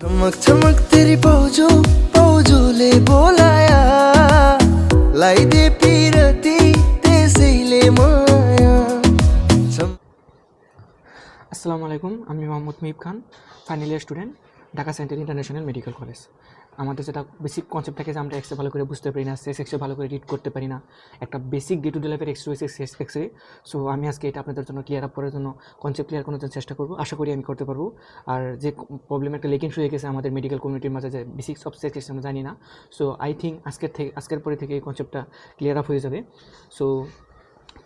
चमक चमक तेरी पौजो ले बोलाया लाई दे पीरती तेजिले माया আসসালামু আলাইকুম, আমি Mohammad Muhib Khan, final year student, Dhaka central international medical college. আমাদের যেটা বেসিক কনসেপ্ট থাকে যে আমরা এক্সরে ভালো করে বুঝতে পারি না, এক্সরে ভালো করে রিড করতে পারি না, একটা বেসিক ডে টু ডে লাইফের এক্সরে হয়েছে এক্সরে। সো আমি আজকে এটা আপনাদের জন্য ক্লিয়ার আপ করার জন্য কনসেপ্ট ক্লিয়ার করার জন্য চেষ্টা করবো, আশা করি আমি করতে পারবো। আর যে প্রবলেম একটা লেকিন হয়ে গেছে আমাদের মেডিকেল কমিউনিটির মাঝে, যে বেসিক্স অফ এক্সরে আমরা জানি না। সো আই থিঙ্ক আজকের পরে থেকে এই কনসেপ্টটা ক্লিয়ার আপ হয়ে যাবে। সো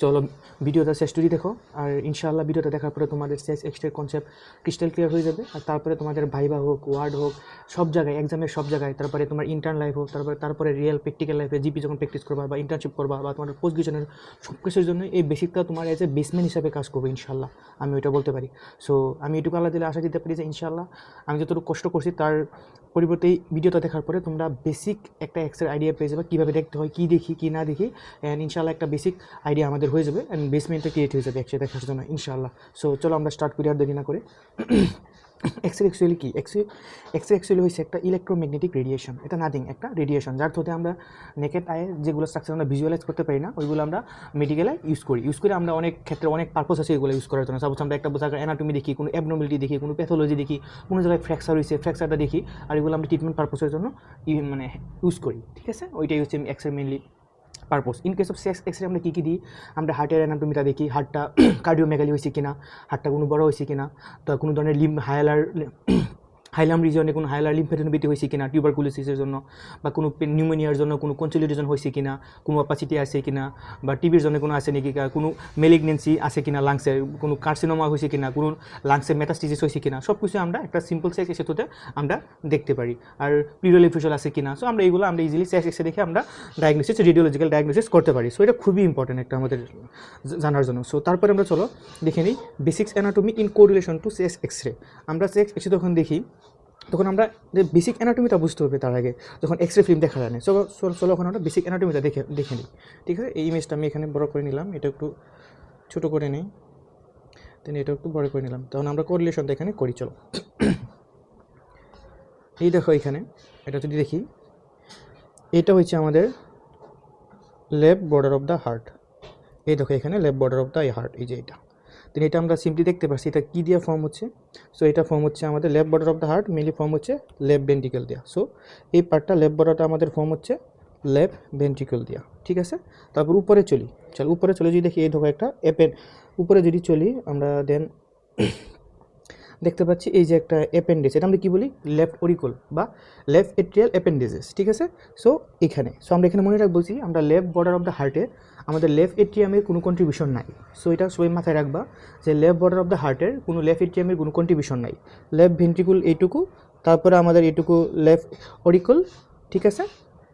চলো ভিডিওটা শেষ টুরি দেখো, আর ইনশাআল্লাহ ভিডিওটা দেখার পরে তোমাদের শেষ এক্সট্রা কনসেপ্ট ক্রিস্টাল ক্লিয়ার হয়ে যাবে। আর তারপরে তোমাদের ভাইবা হোক, ওয়ার্ড হোক, সব জায়গায় এক্সামের সব জায়গায়, তারপরে তোমার ইন্টার্ন লাইফ হোক, তারপরে রিয়েল প্র্যাকটিক্যাল লাইফে জিপি যখন প্র্যাকটিস করবা বা ইন্টার্নশিপ করবা বা তোমাদের পোস্ট গ্রাজুয়েশনের সব কিছুর জন্য এই বেসিকটা তোমার এজ এ বেসমেন্ট হিসাবে কাজ করবে ইনশাআল্লাহ, আমি ওইটা বলতে পারি। সো আমি এটুকু আল্লাহ দিলে আশা দিতে পারি যে ইনশাআল্লাহ আমি যতটুকু কষ্ট করছি তার পরিবর্তে এই ভিডিওটা দেখার পরে তোমরা বেসিক একটা এক্সের আইডিয়া পেয়ে যাবে, কীভাবে দেখতে হয়, কী দেখি কী না দেখি, অ্যান্ড ইনশাআল্লাহ একটা বেসিক আইডিয়া আমাদের হয়ে যাবে, অ্যান্ড বেসমেন্টটা ক্রিয়েট হয়ে যাবে এক্সরে দেখার জন্য ইনশাআল্লাহ। সো চলো আমরা স্টার্ট করি আর দেরি না করে। এক্সরে অ্যাকচুয়ালি কি? এক্সরে অ্যাকচুয়ালি হচ্ছে একটা ইলেকট্রোম্যাগনেটিক রেডিয়েশন। এটা নাথিং, একটা রেডিয়েশন যার থ্রুতে আমরা নেকেড আয়ে যেগুলো স্ট্রাকচার আমরা ভিজুয়ালাইজ করতে পারি না, ওইগুলো আমরা মেডিকেলে ইউজ করি আমরা অনেক ক্ষেত্রে, অনেক পারপোজ আছে এগুলো ইউজ করার জন্য। সাপোজ আমরা একটা জায়গায় অ্যানাটমি দেখি, কোনো অ্যাবনর্মালিটি দেখি, কোনো প্যাথোলজি দেখি, কোনো জায়গায় ফ্র্যাকচার হয়েছে, ফ্র্যাকচারটা দেখি, আর এগুলো আমরা ট্রিটমেন্ট পারপোজের জন্য মানে ইউজ করি, ঠিক আছে? ওইটাই হচ্ছে x-ray mainly purpose. In case of x-ray আমরা কী কী দিই? আমরা হার্টের অ্যানাটমিটা দেখি, হার্টটা কার্ডিওমেগালি হয়েছে কিনা, হার্টটা কোনো বড় হয়েছে কিনা, তো কোনো ধরনের হাইলাম রিজনে কোনো হাইলার লিম্ফেডিনোপ্যাথি হয়েছে কিনা টিউবারকুলোসিসের জন্য, বা কোনো নিউমোনিয়ার জন্য কোনো কনসোলিডেশন হয়েছে কিনা, কোনো অপাসিটি আছে কিনা, বা টিবির জন্য কোনো আছে নাকি, কোনো মেলিগনেন্সি আছে কিনা লাংসের, কোনো কার্সিনোমা হয়েছে কিনা, কোনো লাংসের মেটাস্টিসিস হয়েছে কিনা, সব কিছু আমরা একটা সিম্পল সেক্স এক্সরেতে আমরা দেখতে পারি। আর প্লিউরাল এফিউশন আছে কিনা, সো আমরা এইগুলো আমরা ইজিলি সেক্স এক্সরে দেখে আমরা ডায়াগনোসিস, রেডিওলজিক্যাল ডায়াগনোসিস করতে পারি। সো এটা খুবই ইম্পর্টেন্ট একটা আমাদের জানার জন্য। সো তারপরে আমরা চলো দেখে নিই basics anatomy in correlation to সেক্স এক্সরে। আমরা সেক্স এক্সরে যখন দেখি তখন আমরা যে বেসিক অ্যানাটমিটা বুঝতে হবে তার আগে, যখন এক্সরে ফিল্ম দেখা যায় না। চলো ওখানে আমরা বেসিক অ্যানাটমিটা দেখে নিই, ঠিক আছে? এই ইমেজটা আমি এখানে বড় করে নিলাম, এটা একটু ছোটো করে নিই, দেন এটা একটু বড় করে নিলাম, তখন আমরা কোরিলেশনটা এখানে করি। চলো এই দেখো এখানে এটা যদি দেখি, এটা হচ্ছে আমাদের left border of the heart. এই দেখো এখানে left border of the heart, এই যে এটা। তো এটা আমরা সিম্পলি দেখতে পাচ্ছি এটা কী দিয়ে ফর্ম হচ্ছে। সো এটা ফর্ম হচ্ছে আমাদের left border of the heart, mainly form হচ্ছে লেফট ভেন্ট্রিকল দিয়া। সো এই পার্টটা লেফট বর্ডারটা আমাদের ফর্ম হচ্ছে লেফট ভেন্ট্রিকল দিয়া, ঠিক আছে? তারপর উপরে উপরে চলে যদি দেখি, এই দেখো একটা উপরে যদি চলি আমরা, দেন দেখতে পাচ্ছি এই যে একটা অ্যাপেন্ডিক্স, এটা আমরা কী বলি? লেফট অরিকল বা লেফট এট্রিয়াল অ্যাপেন্ডিসেস, ঠিক আছে? সো আমরা এখানে মনে রাখবো যে আমরা লেফট বর্ডার অফ দ্য হার্টে আমাদের লেফট এট্রিয়ামের কোনো কন্ট্রিবিউশন নাই। সো এটা সবাই মাথায় রাখবা যে লেফট বর্ডার অফ দ্য হার্টের কোনো লেফট এট্রিয়ামের কোনো কন্ট্রিবিউশন নাই। লেফট ভেন্ট্রিকুল এইটুকু, তারপরে আমাদের এইটুকু লেফট অরিকল, ঠিক আছে?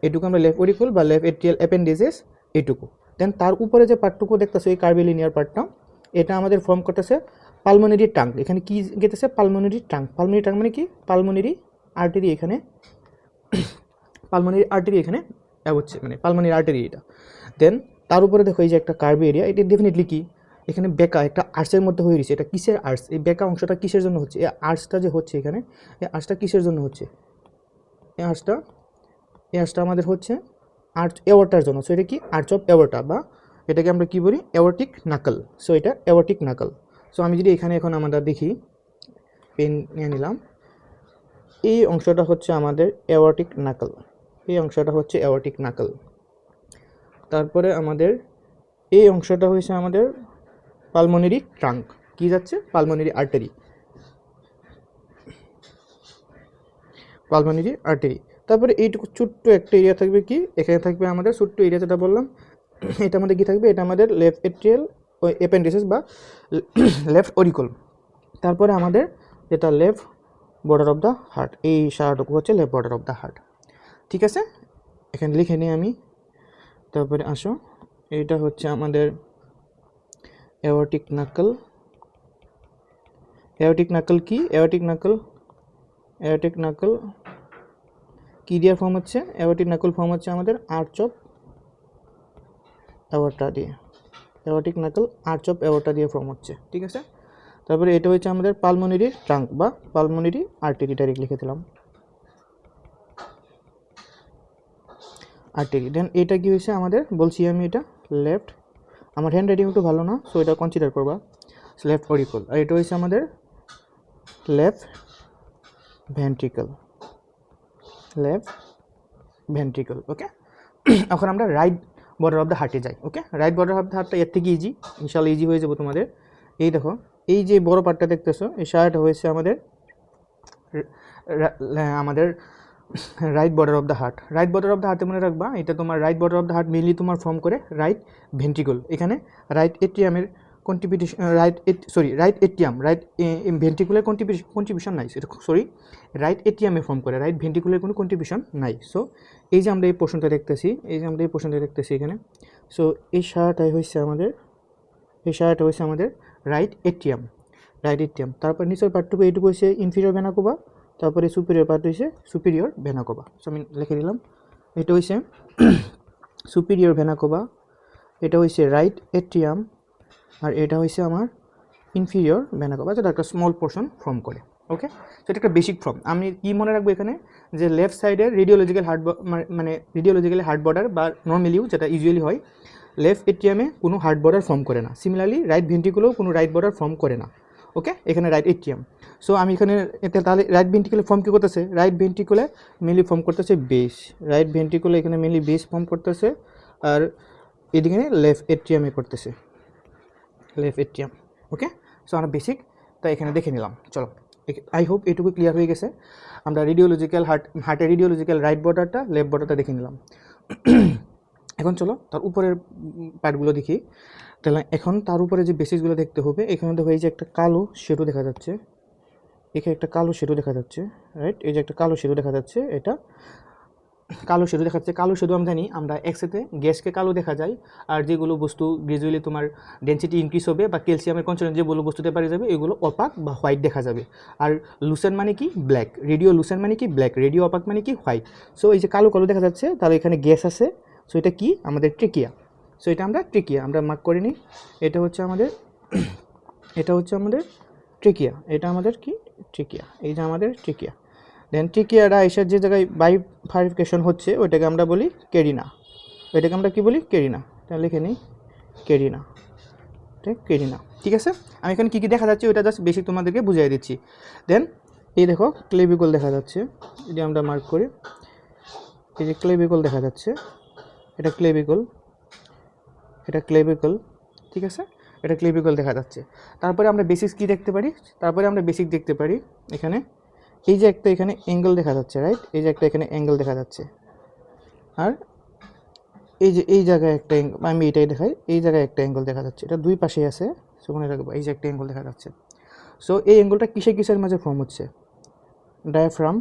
এটুকু আমরা লেফট অরিকল বা লেফট এট্রিয়াল অ্যাপেন্ডিসেস এইটুকু। দেন তার উপরে যে পার্টটুকু দেখতেছে এই কার্ভিলিনিয়ার পার্টটা, এটা আমাদের ফর্ম করতেছে পালমোনারি ট্রাঙ্ক। এখানে কি গেতেছে? Pulmonary trunk. পালমোনারি ট্রাঙ্ক মানে কি? পালমোনারি আর্টারি এখানে, পালমোনারি আর্টারি এখানে হচ্ছে, মানে পালমোনারি আর্টারি এটা। দেন তার উপরে দেখো এই যে একটা কার্ভ এরিয়া, এটা ডেফিনেটলি কি? এখানে বেকা একটা আর্টসের মধ্যে হয়ে রয়েছে। এটা কিসের আর্টস? এই বেকা অংশটা কিসের জন্য হচ্ছে? এই আর্টসটা যে হচ্ছে এখানে, এই আর্টসটা কিসের জন্য হচ্ছে? এই আর্টসটা আমাদের হচ্ছে আর্চ অ্যাওর্টার জন্য। সো এটা কি? আর্চ অফ অ্যাওর্টা, বা এটাকে আমরা কী বলি? অ্যাওর্টিক নাকল। সো এটা অ্যাওর্টিক নাকল। সো আমি যদি এখানে এখন আমরা দেখি, পেন নিয়ে নিলাম, এই অংশটা হচ্ছে আমাদের অ্যাওর্টিক নাকল, এই অংশটা হচ্ছে অ্যাওর্টিক নাকল। তারপরে আমাদের এই অংশটা হয়েছে আমাদের পালমোনারি ট্রাঙ্ক। কি যাচ্ছে? Pulmonary artery, pulmonary artery. তারপরে এইটুকু ছোট্ট একটা এরিয়া থাকবে, কি এখানে থাকবে আমাদের ছোট্ট এরিয়া, যেটা বললাম এটা আমাদের কী থাকবে? এটা আমাদের লেফট এট্রিয়াল অ্যাপেন্ডিসেস বা লেফট অরিকল। তারপরে আমাদের যেটা left border of the heart, এই সারাটুকু হচ্ছে left border of the heart, ঠিক আছে? এখানে লিখে নিই আমি। তারপরে আসো, এইটা হচ্ছে আমাদের অ্যাওর্টিক নাকল। অ্যাওর্টিক নাকল কি? অ্যাওর্টিক নাকল কি দিয়ে ফর্ম হচ্ছে? অ্যাওর্টিক নাকল ফর্ম হচ্ছে আমাদের আর্চ অফ অ্যাওর্টা দিয়ে। Aortic Nakol arch of aorta দিয়ে ফর্ম হচ্ছে, ঠিক আছে? তারপরে এটা হচ্ছে আমাদের পালমোনারি ট্রাঙ্ক বা পালমোনারি আর্টারি, ডাইরেক্ট লিখে দিলাম আর্টারি। দেন এটা কি হয়েছে আমাদের, বলছি আমি এটা লেফট, আমার হ্যান্ড রাইটিং একটু ভালো না, সো এটা কনসিডার করবা, লেফট অরিকল। আর এটা হচ্ছে আমাদের লেফট ভেন্ট্রিকল, লেফট ভেন্ট্রিকল। ওকে, এখন আমরা রাইট বর্ডার অফ দ্য হার্টে যাই। ওকে, রাইট বর্ডার অফ দ্য হার্টটা এর থেকে ইজি, ইনশাল্লাহ ইজি হয়ে যাবো তোমাদের। এই দেখো, এই যে বড় পার্টটা দেখতেছো, এই শার্ট হয়েছে আমাদের right border of the heart. Right border of the হার্টে মনে রাখবা, এটা তোমার right border of the heart mainly তোমার ফর্ম করে রাইট ভেন্ট্রিকল। এখানে রাইট এট্রিয়ামের contribution, right atrium, right ventricular contribution নাই, সরি রাইট এট্রিয়ামে ফর্ম করে, রাইট ভেন্ট্রিকুলার কোনো কন্ট্রিবিউশন নাই। সো এই যে আমরা এই পোর্শনটা দেখতেছি, এখানে, সো এই শার্টটা হয়েছে আমাদের রাইট এট্রিয়াম, তারপর নিচের পার্টটুকু এইটুকু হচ্ছে ইনফিরিয়র ভেনা কাভা, তারপরে সুপিরিয়র পার্ট হচ্ছে সুপিরিয়র ভেনা কাভা। সো আমি লিখে দিলাম, এটা হচ্ছে সুপিরিয়র ভেনা কাভা, এটা হচ্ছে রাইট এট্রিয়াম, আর এটা হচ্ছে আমার ইনফিরিয়র ভেনা কাভা, যেটা একটা স্মল পোর্শন ফর্ম করে। ওকে, সো এটা একটা বেসিক ফর্ম। আমি কি মনে রাখবো এখানে, যে লেফট সাইডের রেডিওলজিক্যাল মানে রেডিওলজিক্যালি হার্ট বর্ডার বা নর্মালিও যেটা ইউজুয়ালি হয়, লেফট এট্রিয়ামে কোনো হার্ট বর্ডার ফর্ম করে না। সিমিলারলি রাইট ভেন্ট্রিকুলেও কোনো রাইট বর্ডার ফর্ম করে না। ওকে, এখানে রাইট এট্রিয়াম। সো আমি এখানে এতে তাহলে রাইট ভেন্ট্রিকুলে ফর্ম কী করতেছে, রাইট ভেন্ট্রিকুলে মেনলি ফর্ম করতেছে বেস, রাইট ভেন্ট্রিকুলে এখানে মেনলি বেস ফর্ম করতেছে, আর এদিকে লেফট এট্রিয়ামে করতেছে, লেফট এট্রিয়াম। ওকে, সো আমরা বেসিক তাই এখানে দেখে নিলাম। চলো, আই হোপ এটুকু ক্লিয়ার হয়ে গেছে। আমরা রেডিওলজিক্যাল হার্টের রেডিওলজিক্যাল রাইট বর্ডারটা, লেফট বর্ডারটা দেখে নিলাম। এখন চলো তার উপরের পার্টগুলো দেখি। তাহলে এখন তার উপরে যে বেসিসগুলো দেখতে হবে, এখানে দেখো এই যে একটা কালো শ্যাডো দেখা যাচ্ছে, এখানে একটা কালো শ্যাডো দেখা যাচ্ছে, রাইট, এই যে একটা কালো শ্যাডো দেখা যাচ্ছে, এটা কালো শ্যাডো দেখাচ্ছে। কালো শ্যাডো আমি জানি আমরা এক্সেতে গ্যাসকে কালো দেখা যায়, আর যেগুলো বস্তু গ্রাজুয়ালি তোমার ডেন্সিটি ইনক্রিজ হবে বা ক্যালসিয়ামের কনসেন্ট্রেশন যেগুলো বস্তুতে পারে যাবে, এগুলো অপাক বা হোয়াইট দেখা যাবে। আর লুসেন মানে কি ব্ল্যাক, রেডিও লুসেন মানে কি ব্ল্যাক, রেডিও অপাক মানে কি হোয়াইট। সো এই যে কালো কালো দেখা যাচ্ছে, তাহলে এখানে গ্যাস আছে। সো এটা কি আমাদের ট্রেকিয়া। সো এটা আমরা ট্রেকিয়া আমরা মার্ক করে নিই, এটা হচ্ছে আমাদের ট্রেকিয়া, এটা আমাদের কি ট্রেকিয়া, এই যে আমাদের ট্রেকিয়া। দেন ট্রেকিয়াটা এসে যে জায়গায় বাইফার্কেশন হচ্ছে ওইটাকে আমরা বলি কেরিনা, ওইটাকে আমরা কী বলি কেরিনা। তাহলে লিখে নিই কেরিনা, কেরিনা। ঠিক আছে, আমি এখানে কী কী দেখা যাচ্ছে ওইটা জাস্ট বেশি তোমাদেরকে বুঝিয়ে দিচ্ছি। দেন এই দেখো ক্লেভিকল দেখা যাচ্ছে, যদি আমরা মার্ক করি, এই যে ক্লেভিকল দেখা যাচ্ছে, এটা ক্লেভিকল, ঠিক আছে, এটা ক্লেভিকল দেখা যাচ্ছে। তারপরে আমরা বেসিক কি দেখতে পারি, দেখতে পারি এখানে এই যে একটা এখানে অ্যাঙ্গেল দেখা যাচ্ছে, রাইট, এই যে একটা এখানে অ্যাঙ্গেল দেখা যাচ্ছে, আর এই যে এই জায়গায় একটা আমি এটাই দেখাই, এই জায়গায় একটা অ্যাঙ্গেল দেখা যাচ্ছে, এটা দুই পাশেই আছে। সো মনে রাখবো এই যে একটা অ্যাঙ্গেল দেখা যাচ্ছে। সো এই অ্যাঙ্গেলটা কিসের মাঝে ফর্ম হচ্ছে, ডায়াফ্রাম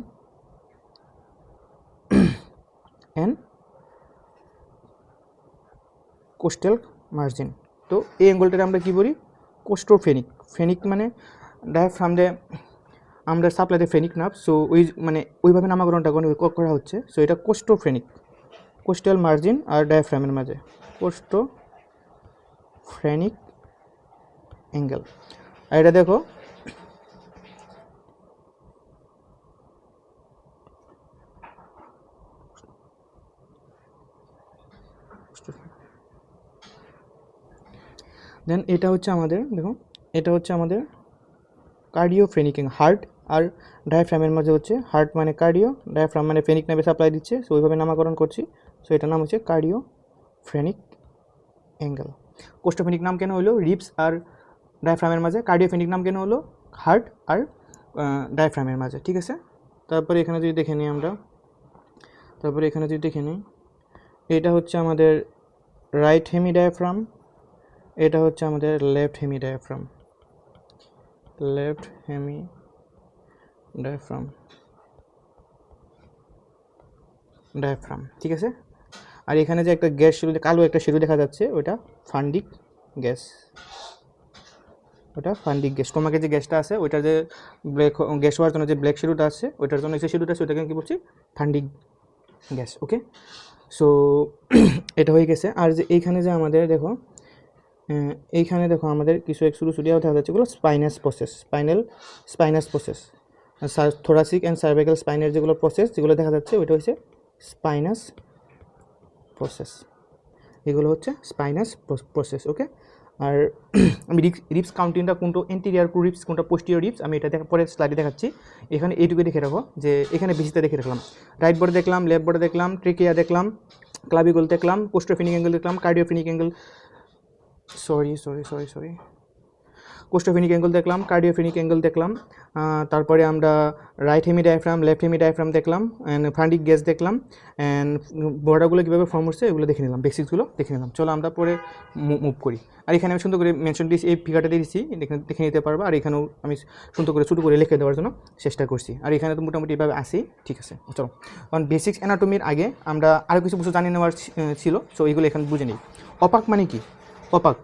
অ্যান্ড কোস্টাল মার্জিন। তো এই অ্যাঙ্গেলটাকে আমরা কী বলি কোস্টোফেনিক। ফেনিক মানে ডায়াফ্রাম দিয়ে আমরা সাপ্লাইতে ফেনিক নার্ভ, সো ওইভাবে নামকরণটা করা হচ্ছে। সো এটা কোস্টোফেনিক, কোস্টাল মার্জিন আর ডায়াফ্রামের মাঝে কোস্টোফেনিক অ্যাঙ্গেল। আর এটা দেখো দেন এটা হচ্ছে আমাদের, দেখো এটা হচ্ছে আমাদের কার্ডিওফ্রেনিক হার্ট আর ডায়াফ্রামের মাঝে হচ্ছে, হার্ট মানে কার্ডিও, ডায়াফ্রাম মানে ফেনিক নামে সাপ্লাই দিচ্ছে। সো ওইভাবে নামকরণ করছি। সো এটার নাম হচ্ছে কার্ডিওফ্রেনিক অ্যাঙ্গেল। কোস্টোফেনিক নাম কেন হলো রিবস আর ডায়াফ্রামের মাঝে, কার্ডিওফেনিক নাম কেন হলো হার্ট আর ডায়াফ্রামের মাঝে। ঠিক আছে, তারপরে এখানে যদি দেখে নিই আমরা, এটা হচ্ছে আমাদের রাইট হেমি ডায়াফ্রাম, এটা হচ্ছে আমাদের লেফট হেমি ডায়াফ্রাম, ঠিক আছে। আর এখানে যে একটা গ্যাস শিরু, কালো একটা শিরু দেখা যাচ্ছে, ওটা ফান্ডিক গ্যাস, তোমাকে যে গ্যাসটা আছে ওইটা যে ব্ল্যাক গ্যাস হওয়ার জন্য যে ব্ল্যাক শিরুটা আছে, ওইটার জন্য যে শিরুটা আছে ওইটাকে কী বলছি ফান্ডিক গ্যাস। ওকে, সো এটা হয়ে গেছে। আর যে এইখানে যে আমাদের দেখো এইখানে দেখো আমাদের কিছু এক্সক্লুসিভিটিও দেখা যাচ্ছে, এগুলো spinous process, spinous process, thoracic and cervical স্পাইনের যেগুলো প্রসেস যেগুলো দেখা যাচ্ছে ওইটা হচ্ছে স্পাইনাস প্রসেস, এগুলো হচ্ছে স্পাইনাস প্রসেস। ওকে, আর আমি রিপস কাউন্টিংটা কোনটা এন্টিরিয়ার রিপস কোনটা পোস্টিরিয়র রিপস আমি এটা পরে স্লাইডে দেখাচ্ছি। এখানে এইটুকু দেখে রাখো যে এখানে বেশিতে দেখে রাখলাম, রাইট বোর্ডে দেখলাম, লেফট বোর্ডে দেখলাম, ট্রেকিয়া দেখলাম, ক্লাভিকল দেখলাম, কোস্টোফেনিক অ্যাঙ্গেল দেখলাম, কার্ডিওফেনিক অ্যাঙ্গেল সরি কোস্টোফেনিক অ্যাঙ্গেল দেখলাম, কার্ডিওফেনিক অ্যাঙ্গেল দেখলাম, তারপরে আমরা right hemi diaphragm, left hemi diaphragm দেখলাম, অ্যান্ড ফ্রান্টিক গ্যাস দেখলাম, অ্যান্ড বর্ডারগুলো কীভাবে ফর্ম হচ্ছে এগুলো দেখে নিলাম, বেসিক্সগুলো দেখে নিলাম। চলো আমরা পরে মুভ করি। আর এখানে আমি সুন্দর করে মেনশন দিয়েছি, এই ফিগারটা দিয়েছি, দেখে নিতে পারবো। আর এখানেও আমি সুন্দর করে ছোটো করে লিখে দেওয়ার জন্য চেষ্টা করছি। আর এখানে তো মোটামুটি এভাবে আসি, ঠিক আছে। চলো, কারণ বেসিক্স অ্যানাটমির আগে আমরা আরও কিছু কিছু জানিয়ে নেওয়ার ছিল, সো এইগুলো এখানে বুঝে নিই। অপাক মানে কি? অপাক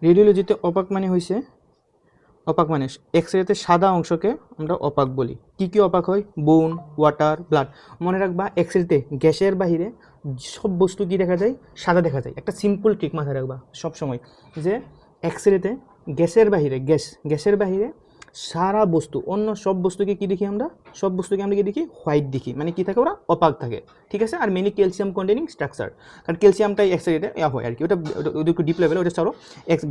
রেডিওলজিতে অপাক মানে হয়েছে, অপাক মানে এক্সরেতে সাদা অংশকে আমরা অপাক বলি। কি কি অপাক হয়? বোন, ওয়াটার, ব্লাড। মনে রাখবা এক্সরেতে গ্যাসের বাহিরে সব বস্তু কি দেখা যায়? সাদা দেখা যায়। একটা সিম্পল ট্রিক মাথায় রাখবা সবসময়, যে এক্সরেতে গ্যাসের বাহিরে সারা বস্তু, অন্য সব বস্তুকে কি দেখি আমরা? সব বস্তুকে আমরা কি দেখি? হোয়াইট দেখি। মানে কি থাকে? ওরা অপাক থাকে, ঠিক আছে। আর মেনলি ক্যালসিয়াম কন্টেনিং স্ট্রাকচার, কারণ ক্যালসিয়ামটাই এক্সরেতে হয় আর কি, ওটা একটু ডিপ লেভেলে, ওটা ছাড়ো।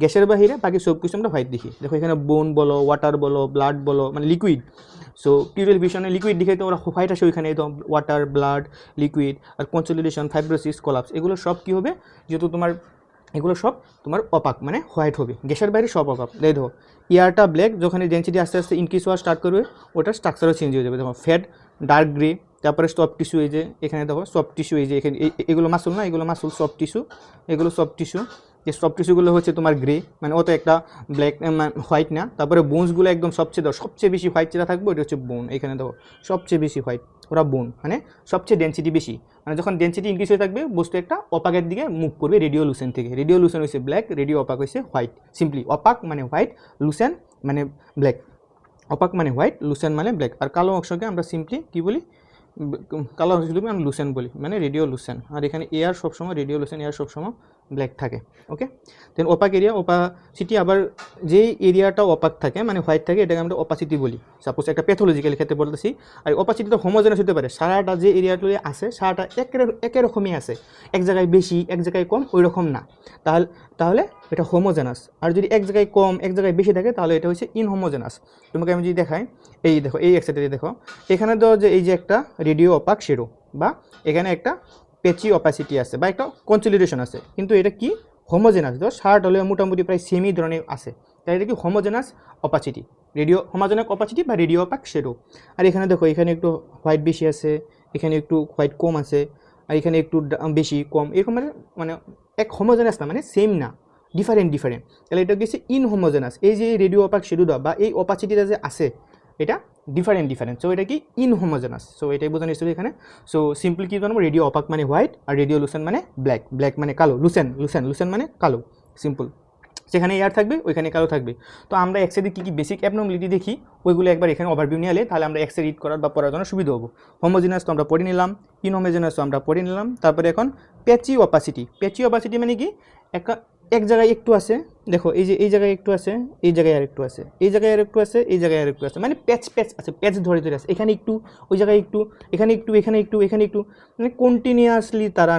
গ্যাসের বাহিরে বাকি সব কিছু আমরা হোয়াইট দেখি। দেখো এখানে বোন বলো, ওয়াটার বলো, ব্লাড বলো, মানে লিকুইড। সো টিউটোরিয়াল ভিশনে লিকুইড দেখে তো ওরা হোয়াইট আসে ওইখানে, তো ওয়াটার, ব্লাড, লিকুইড। আর কনসলিডেশন, ফাইব্রোসিস, কোলাপস, এগুলো সব কী হবে? যেহেতু এগুলো সব তোমার অপাক, মানে হোয়াইট হবে। গ্যাসের বাইরে সব অপাক। দেখো ইয়ারটা ব্ল্যাক, যখন ডেন্সিটি আস্তে আস্তে ইনক্রিজ হওয়া স্টার্ট করবে, ওটার স্ট্রাকচারও চেঞ্জ হয়ে যাবে। দেখো ফ্যাট ডার্ক গ্রে, তারপরে সফট টিস্যু, এই যে এখানে দেখো সফট টিস্যু, এই যে এখানে এগুলো মাসুল না, এগুলো মাসুল, সফট টিস্যু, এগুলো সফট টিস্যু। যে সফট টিস্যুগুলো হচ্ছে তোমার গ্রে, মানে অত একটা ব্ল্যাক হোয়াইট না। তারপরে বোনসগুলো একদম সবচেয়ে বেশি হোয়াইট যেটা থাকবে ওটা হচ্ছে বোন। এখানে দেখো সবচেয়ে বেশি হোয়াইট, ওরা বোন, মানে সবচেয়ে ডেন্সিটি বেশি। মানে যখন ডেন্সিটি ইনক্রিজ হয়ে থাকবে বস্তু একটা অপাকের দিকে মুভ করবে, রেডিওলুসেন থেকে। রেডিওলুসেন হচ্ছে ব্ল্যাক, রেডিও অপাক হচ্ছে হোয়াইট। সিম্পলি অপাক মানে হোয়াইট, লুসেন মানে ব্ল্যাক। অপাক মানে হোয়াইট, লুসেন মানে ব্ল্যাক। আর কালো অংশকে আমরা সিম্পলি কী বলি? কালো অংশগুলো আমরা লুসেন বলি, মানে রেডিও লুসেন। আর এখানে এয়ার সবসময় রেডিও লুসেন, এয়ার সবসময় ব্ল্যাক থাকে। ওকে, দেন অপাক এরিয়া, অপাসিটি। আবার যেই এরিয়াটা অপাক থাকে মানে হোয়াইট থাকে, এটাকে আমরা অপাসিটি বলি। সাপোজ একটা প্যাথোলজিক্যাল ক্ষেত্রে বলতেছি। আর অপাসিটিটা হোমোজেনাস হতে পারে, সারাটা যে এরিয়াটা আছে সারাটা একই রকমই আছে, এক জায়গায় বেশি এক জায়গায় কম, ওই রকম না। তাহলে এটা হোমোজেনাস। আর যদি এক জায়গায় কম এক জায়গায় বেশি থাকে তাহলে এটা হচ্ছে ইনহোমোজেনাস। তোমাকে আমি যদি দেখাই, এই দেখো এই এক্সাইটে দেখো, এখানে তো যে এই যে একটা রেডিও অপাক শেডো, বা এখানে একটা পেচি অপাসিটি আছে, বা একটা কনসলিডেশন আছে, কিন্তু এটা কি? হোমোজেনাস। তো শার্ট হলে মোটামুটি প্রায় সেমই ধরনের আছে, তাই এটা কি homogeneous opacity, radio homogeneous opacity বা রেডিও অপাক শেডো। আর এখানে দেখো এখানে একটু হোয়াইট বেশি আছে, এখানে একটু হোয়াইট কম আছে, আর এখানে একটু বেশি কম, এরকম মানে এক হোমোজেনাস না, মানে সেম না, ডিফারেন্ট। তাহলে এটা হচ্ছে ইনহোমোজেনাস। এই যে রেডিও অপাক শেডোটা বা এই অপাসিটিটা যে আছে, এটা ডিফারেন্ট। সো এটা কি? ইনহোমোজেনাস। সো এটাই বোঝানো হয়েছিল এখানে। সো সিম্পলি কী জানবো? রেডিও অপাক মানে হোয়াইট, আর রেডিও লুসেন মানে ব্ল্যাক মানে কালো। লুসেন মানে কালো, সিম্পল। সেখানে এয়ার থাকবে, ওইখানে কালো থাকবে। তো আমরা এক্সরে কী বেসিক অ্যাবনর্মালিটি দেখি, ওইগুলো একবার এখানে ওভারভিউ নিয়ে এলে তাহলে আমরা এক্সরে রিড করার বা পড়ার জন্য সুবিধা হবো। হোমোজেনাস তো আমরা পড়ে নিলাম, ইনহোমোজেনাস তো আমরা পড়ে নিলাম। তারপরে এখন প্যাচি অপাসিটি মানে কি? এক জায়গায় একটু আছে, দেখো এই যে এই জায়গায় একটু আছে, এই জায়গায় আর একটু আছে, এই জায়গায় আর একটু আছে, এই জায়গায় আর একটু আছে, মানে প্যাচ আছে, প্যাচ ধরে আছে। এখানে একটু, ওই জায়গায় একটু, এখানে একটু, এখানে একটু, মানে কন্টিনিউয়াসলি তারা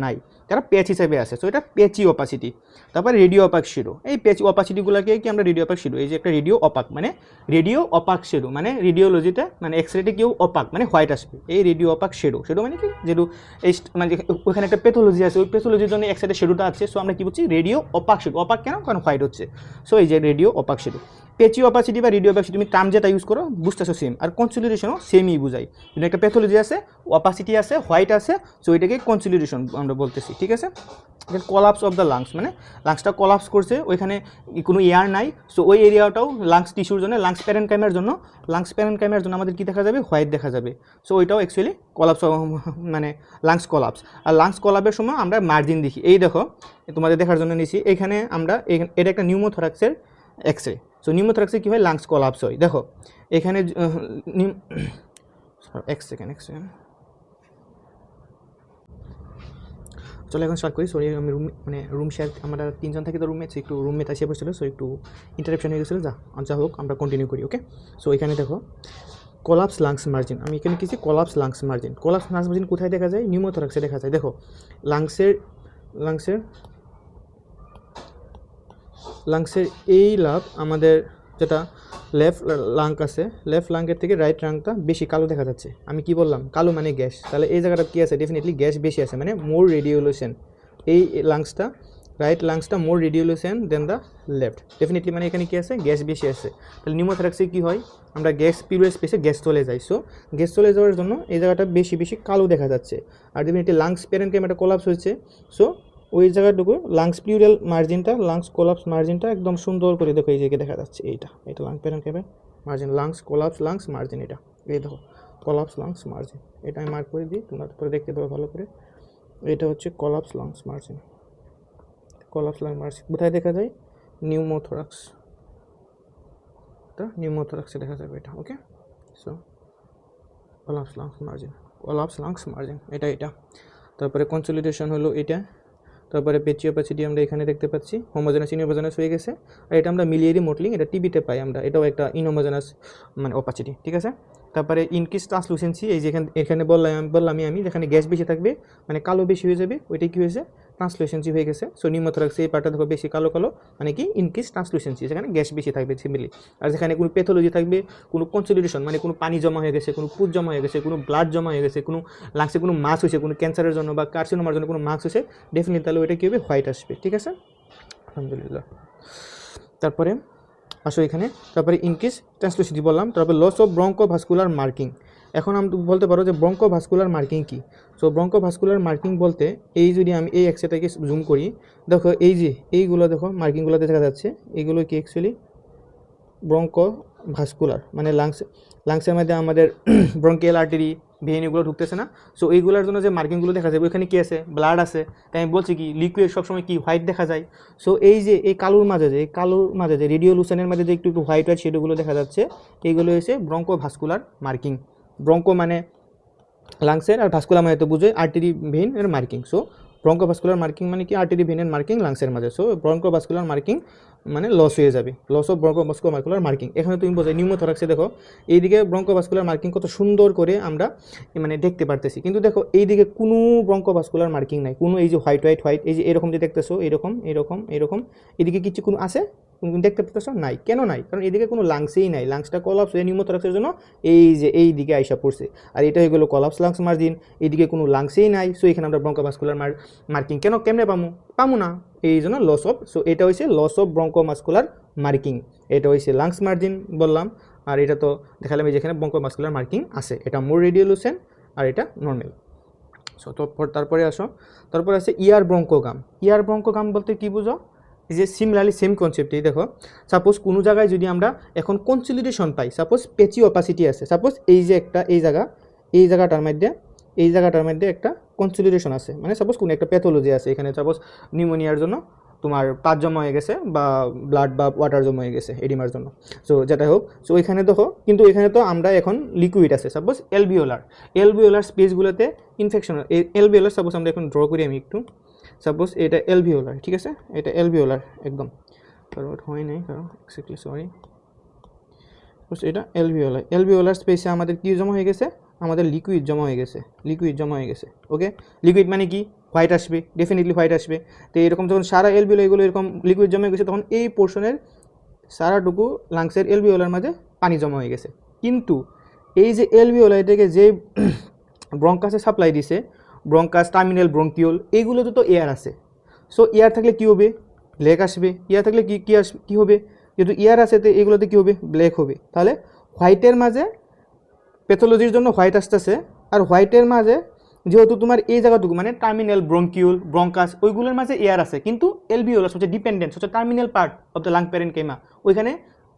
নাই, তারা প্যাচ হিসেবে আছে। সো এটা প্যাচি অপাসিটি। তারপর রেডিও অপাক শেডো, এই প্যাচি অপাসিটিগুলোকে কি আমরা রেডিও অপাক শেডো, এই যে একটা রেডিও অপাক শেডো, মানে রেডিওলজিতে মানে এক্সরেতে কেউ অপাক মানে হোয়াইট আসবে, এই রেডিও অপাক শেডো মানে কি? যেহেতু এই মানে ওইখানে একটা প্যাথোলজি আছে, ওই প্যাথোলজির জন্য এক্সরে শেডোটা আছে। সো আমরা কি বলছি? Radio অপাক shadow. অপাক কেন? কারণ হোয়াইট হচ্ছে। সো এই যে রেডিও অপাক শেডো। পেচি অপাসিটি বা রেডিও অপাসিটি তুমি টার্ম যেটা ইউজ করো বুঝতেছো সেম, আর কনসলিডেশনও সেমই বুঝাই। কিন্তু একটা প্যাথোলজি আছে, অপাসিটি আছে, হোয়াইট আছে, সো এটাকে কনসলিডেশন আমরা বলতেছি, ঠিক আছে। কোলাপস অফ দ্য লাংস, মানে লাংসটা কোলাপস করছে, ওইখানে কোনো এয়ার নাই। সো ওই এরিয়াটাও লাংস টিস্যুর জন্য, লাংস প্যারেনকাইমার জন্য আমাদের কী দেখা যাবে? হোয়াইট দেখা যাবে। সো ওইটাও অ্যাকচুয়ালি কোলাপস, মানে লাংস কোলাপস। আর লাংস কোলাপসের সময় আমরা মার্জিন দেখি, এই দেখো তোমাদের দেখার জন্য নিছি, এখানে আমরা এটা একটা নিউমোথোরাক্সের এক্সরে। সো নিউমোথোরাক্সে কী হয়? লাংস কোলাপস হয়। দেখো এখানে এক সেকেন্ড চলো এখন স্টার্ট করি। সরি আমি রুম শেয়ার, আমরা 3 জন থাকি তো রুমমেট, একটু রুমমেট আসে পড়ছিল, সো একটু ইন্টারাপশন হয়ে গেছিলো। যা হোক আমরা কন্টিনিউ করি। ওকে, সো এখানে দেখো কোলাপস লাংস মার্জিন, আমি এখানে কিছু collapse lungs margin. Collapse lungs margin কোথায় দেখা যায়? নিউমোথোরাক্সে দেখা যায়। দেখো লাংসের এই লাভ আমাদের যেটা লেফট লাং আছে, লেফট লাংয়ের থেকে রাইট লাংটা বেশি কালো দেখা যাচ্ছে। আমি কি বললাম? কালো মানে গ্যাস, তাহলে এই জায়গাটা কী আছে? ডেফিনেটলি গ্যাস বেশি আছে, মানে মোর রেডিওলেশন। এই লাংসটা, রাইট লাংসটা more radiolucent then the left, definitely মানে এখানে কী আছে? গ্যাস বেশি আছে। তাহলে নিউমোথোরাক্সে কী হয়? আমরা গ্যাস পিরিয়ড স্পেসে গ্যাস চলে যাই, সো গ্যাস চলে যাওয়ার জন্য এই জায়গাটা বেশি বেশি কালো দেখা যাচ্ছে। আর ডেফিনেটলি লাংস প্যারেনকাইমাটা কোলাপস হয়েছে, সো ওই জায়গাটুকু লাংস প্লিউরাল মার্জিনটা, লাংস কোলাপস মার্জিনটা একদম সুন্দর করে দেখো এই জায়গায় দেখা যাচ্ছে। এটা লাং প্যারেনকাইমার margin, lungs collapse lungs margin, এটা এই দেখো কোলাপস লাংস মার্জিন, এটা আমি মার্ক করে দিই, তোমরা পরে দেখতে পাবো ভালো করে। এটা হচ্ছে collapse lungs margin. Collapse lungs margin কোথায় দেখা যায়? নিউমোথোরাক্স, নিউমোথোরাক্সে দেখা যাবে এটা। Okay, so collapse lungs margin, collapse lungs margin এটা। তারপরে কনসলিডেশন হলো এটা। তারপরে পেচি অপাসিটি আমরা এখানে দেখতে পাচ্ছি, হোমোজেনাস ইনহোমোজেনাস হয়ে গেছে। আর এটা আমরা মিলিয়ে মডেলিং, এটা টিভিতে পাই আমরা, এটাও একটা ইনহোমোজেনাস মানে অপাসিটি, ঠিক আছে। তারপরে ইনক্রিজ ট্রান্সলুসেন্সি, এই যে এখানে বললাম আমি যেখানে গ্যাস বেশি থাকবে মানে কালো বেশি হয়ে যাবে, ওইটাই কী হয়েছে? ট্রান্সলুসেন্সি হয়ে গেছে। সো নিউমোথোরাক্সে এই পার্টটা দেখো বেশি কালো কালো, মানে কি ইনক্রিজ ট্রান্সলুসেন্সি, যেখানে গ্যাস বেশি থাকবে সিম্পলি। আর যেখানে কোনো প্যাথোলজি থাকবে, কোনো কনসলিডেশন মানে কোনো পানি জমা হয়ে গেছে, কোনো পুজ জমা হয়ে গেছে, কোনো ব্লাড জমা হয়ে গেছে, কোনো লাংসে কোনো মাস হয়েছে, কোনো ক্যান্সারের জন্য বা কার্সিনোমার জন্য কোনো মার্কস হয়েছে, ডেফিনেটলি তাহলে ওইটা কী হবে? হোয়াইট আসবে, ঠিক আছে, আলহামদুলিল্লাহ। তারপরে আসো এখানে, তারপরে ইনক্রিজ ট্রান্সলুসিটি বললাম। তারপরে লস অফ ব্রঙ্কোভাস্কুলার মার্কিং। এখন আমি বলতে পারো যে ব্রঙ্কোভাস্কুলার মার্কিং কী? সো ব্রঙ্কোভাস্কুলার মার্কিং বলতে, এই যদি আমি এই এক্সেটাকে জুম করি, দেখো এই যে এইগুলো দেখো মার্কিংগুলোতে দেখা যাচ্ছে, এইগুলো কি অ্যাকচুয়ালি ব্রঙ্কোভাস্কুলার, মানে লাংসের মধ্যে আমাদের ব্রঙ্কিয়াল আর্টারি ভেইন এগুলো ঢুকতেছে না, সো এইগুলোর জন্য যে মার্কিংগুলো দেখা যাবে ওইখানে কী আছে? ব্লাড আছে। তাই আমি বলছি কি লিকুইড সবসময় কি হোয়াইট দেখা যায়। সো এই যে এই কালোর মাঝে যে রেডিওলুসেনের মাঝে যে একটু হোয়াইট শেডোগুলো দেখা যাচ্ছে, এইগুলো হচ্ছে ব্রঙ্কোভাস্কুলার মার্কিং। ব্রঙ্কো মানে লাংসের, আর ভাস্কুলার মানে তো বুঝে আর্টারি ভেইন এর মার্কিং। সো ব্রঙ্কোভাস্কুলার মার্কিং মানে কি? আর্টারি ভেইনের মার্কিং লাংসের মাঝে। সো ব্রঙ্কোভাস্কুলার মার্কিং মানে লস হয়ে যাবে, লস অফ ব্রঙ্কোভাস্কুলার মার্কিং। এখানে তুমি বোঝাই নিউমোথোরাক্সে দেখো এইদিকে ব্রঙ্কোভাস্কুলার মার্কিং কত সুন্দর করে আমরা মানে দেখতে পারতেছি, কিন্তু দেখো এইদিকে কোনো ব্রঙ্কোভাস্কুলার মার্কিং নাই, কোনো এই যে হোয়াইট এই যে এরকম যে দেখতেছো, এরকম এদিকে কিছু কোনো আছে দেখতে পাচ্ছ? নাই। কেন নাই? কারণ এদিকে কোনো লাংসেই নাই, লাংসটা কলাপস হয়ে নিউমোথোরাক্সের জন্য এই যে এই দিকে আইসা পড়ছে, আর এটা হয়ে গেলো কলাপস লাংস মার্জিন। এইদিকে কোনো লাংসেই নাই, সো এখানে আমরা ব্রঙ্কোভাস্কুলার মার্কিং কেমনে পামু না, এই জন্য লস অফ। সো এটা হয়েছে লস অফ ব্রঙ্কোভাস্কুলার মার্কিং, এটা হয়েছে লাংস মার্জিন বললাম। আর এটা তো দেখালাম যেখানে ব্রঙ্কোভাস্কুলার মার্কিং আছে, এটা মোর রেডিওলুসেন আর এটা নর্মাল। সো তারপরে আছে ইয়ার ব্রঙ্কোগাম বলতে কি বুঝো? এই যে সিমিলারলি সেম কনসেপ্টেই দেখো, সাপোজ কোনো জায়গায় যদি আমরা এখন কনসলিডেশন পাই, সাপোজ পেচি অপাসিটি আছে, সাপোজ এই যে একটা এই জায়গাটার মধ্যে একটা কনসলিডেশন আছে, মানে সাপোজ কোনো একটা প্যাথোলজি আছে এখানে, সাপোজ নিউমোনিয়ার জন্য তোমার পাত জমা হয়ে গেছে বা ব্লাড বা ওয়াটার জমা হয়ে গেছে এডিমার জন্য, সো যেটা হোক। সো এখানে দেখো, কিন্তু এখানে তো আমরা এখন লিকুইড আছে, সাপোজ এলভিওলার স্পেসগুলোতে ইনফেকশন। এলভিওলার সাপোজ আমরা এখন ড্র করি আমি একটু, সাপোজ এটা এলভিওলার, ঠিক আছে, এটা এলভিওলার একদম, কারণ হয় নাই, কারণ এক্স্যাক্টলি সরি, এটা এলভিওলার স্পেসে আমাদের কি জমা হয়ে গেছে? আমাদের লিকুইড জমা হয়ে গেছে। ওকে, লিকুইড মানে কি? হোয়াইট আসবে, ডেফিনেটলি হোয়াইট আসবে। তো এরকম যখন সারা এলভিওলার এরকম লিকুইড জমা হয়ে গেছে, তখন এই পোর্শনের সারাটুকু লাংসের এলভিওলার মাঝে পানি জমা হয়ে গেছে। কিন্তু এই যে এলভিওলার এটাকে যে ব্রঙ্কাসে সাপ্লাই দিছে, ব্রঙ্কাস, টার্মিনাল ব্রঙ্কিওল, এইগুলোতে তো এয়ার আছে। সো এয়ার থাকলে কী হবে? ব্ল্যাক আসবে। এয়ার থাকলে কী হবে? যেহেতু এয়ার আছে তো এগুলোতে কী হবে? ব্ল্যাক হবে। তাহলে হোয়াইটের মাঝে প্যাথোলজির জন্য হোয়াইট আসতেছে, আর হোয়াইটের মাঝে যেহেতু তোমার এই জায়গাটুকু মানে টার্মিনাল ব্রঙ্কিউল, ব্রঙ্কাস, ওইগুলোর মাঝে এয়ার আছে, কিন্তু এলভিওলাস হচ্ছে ডিপেন্ডেন্ট, হচ্ছে terminal part of the lung parenchyma, ওইখানে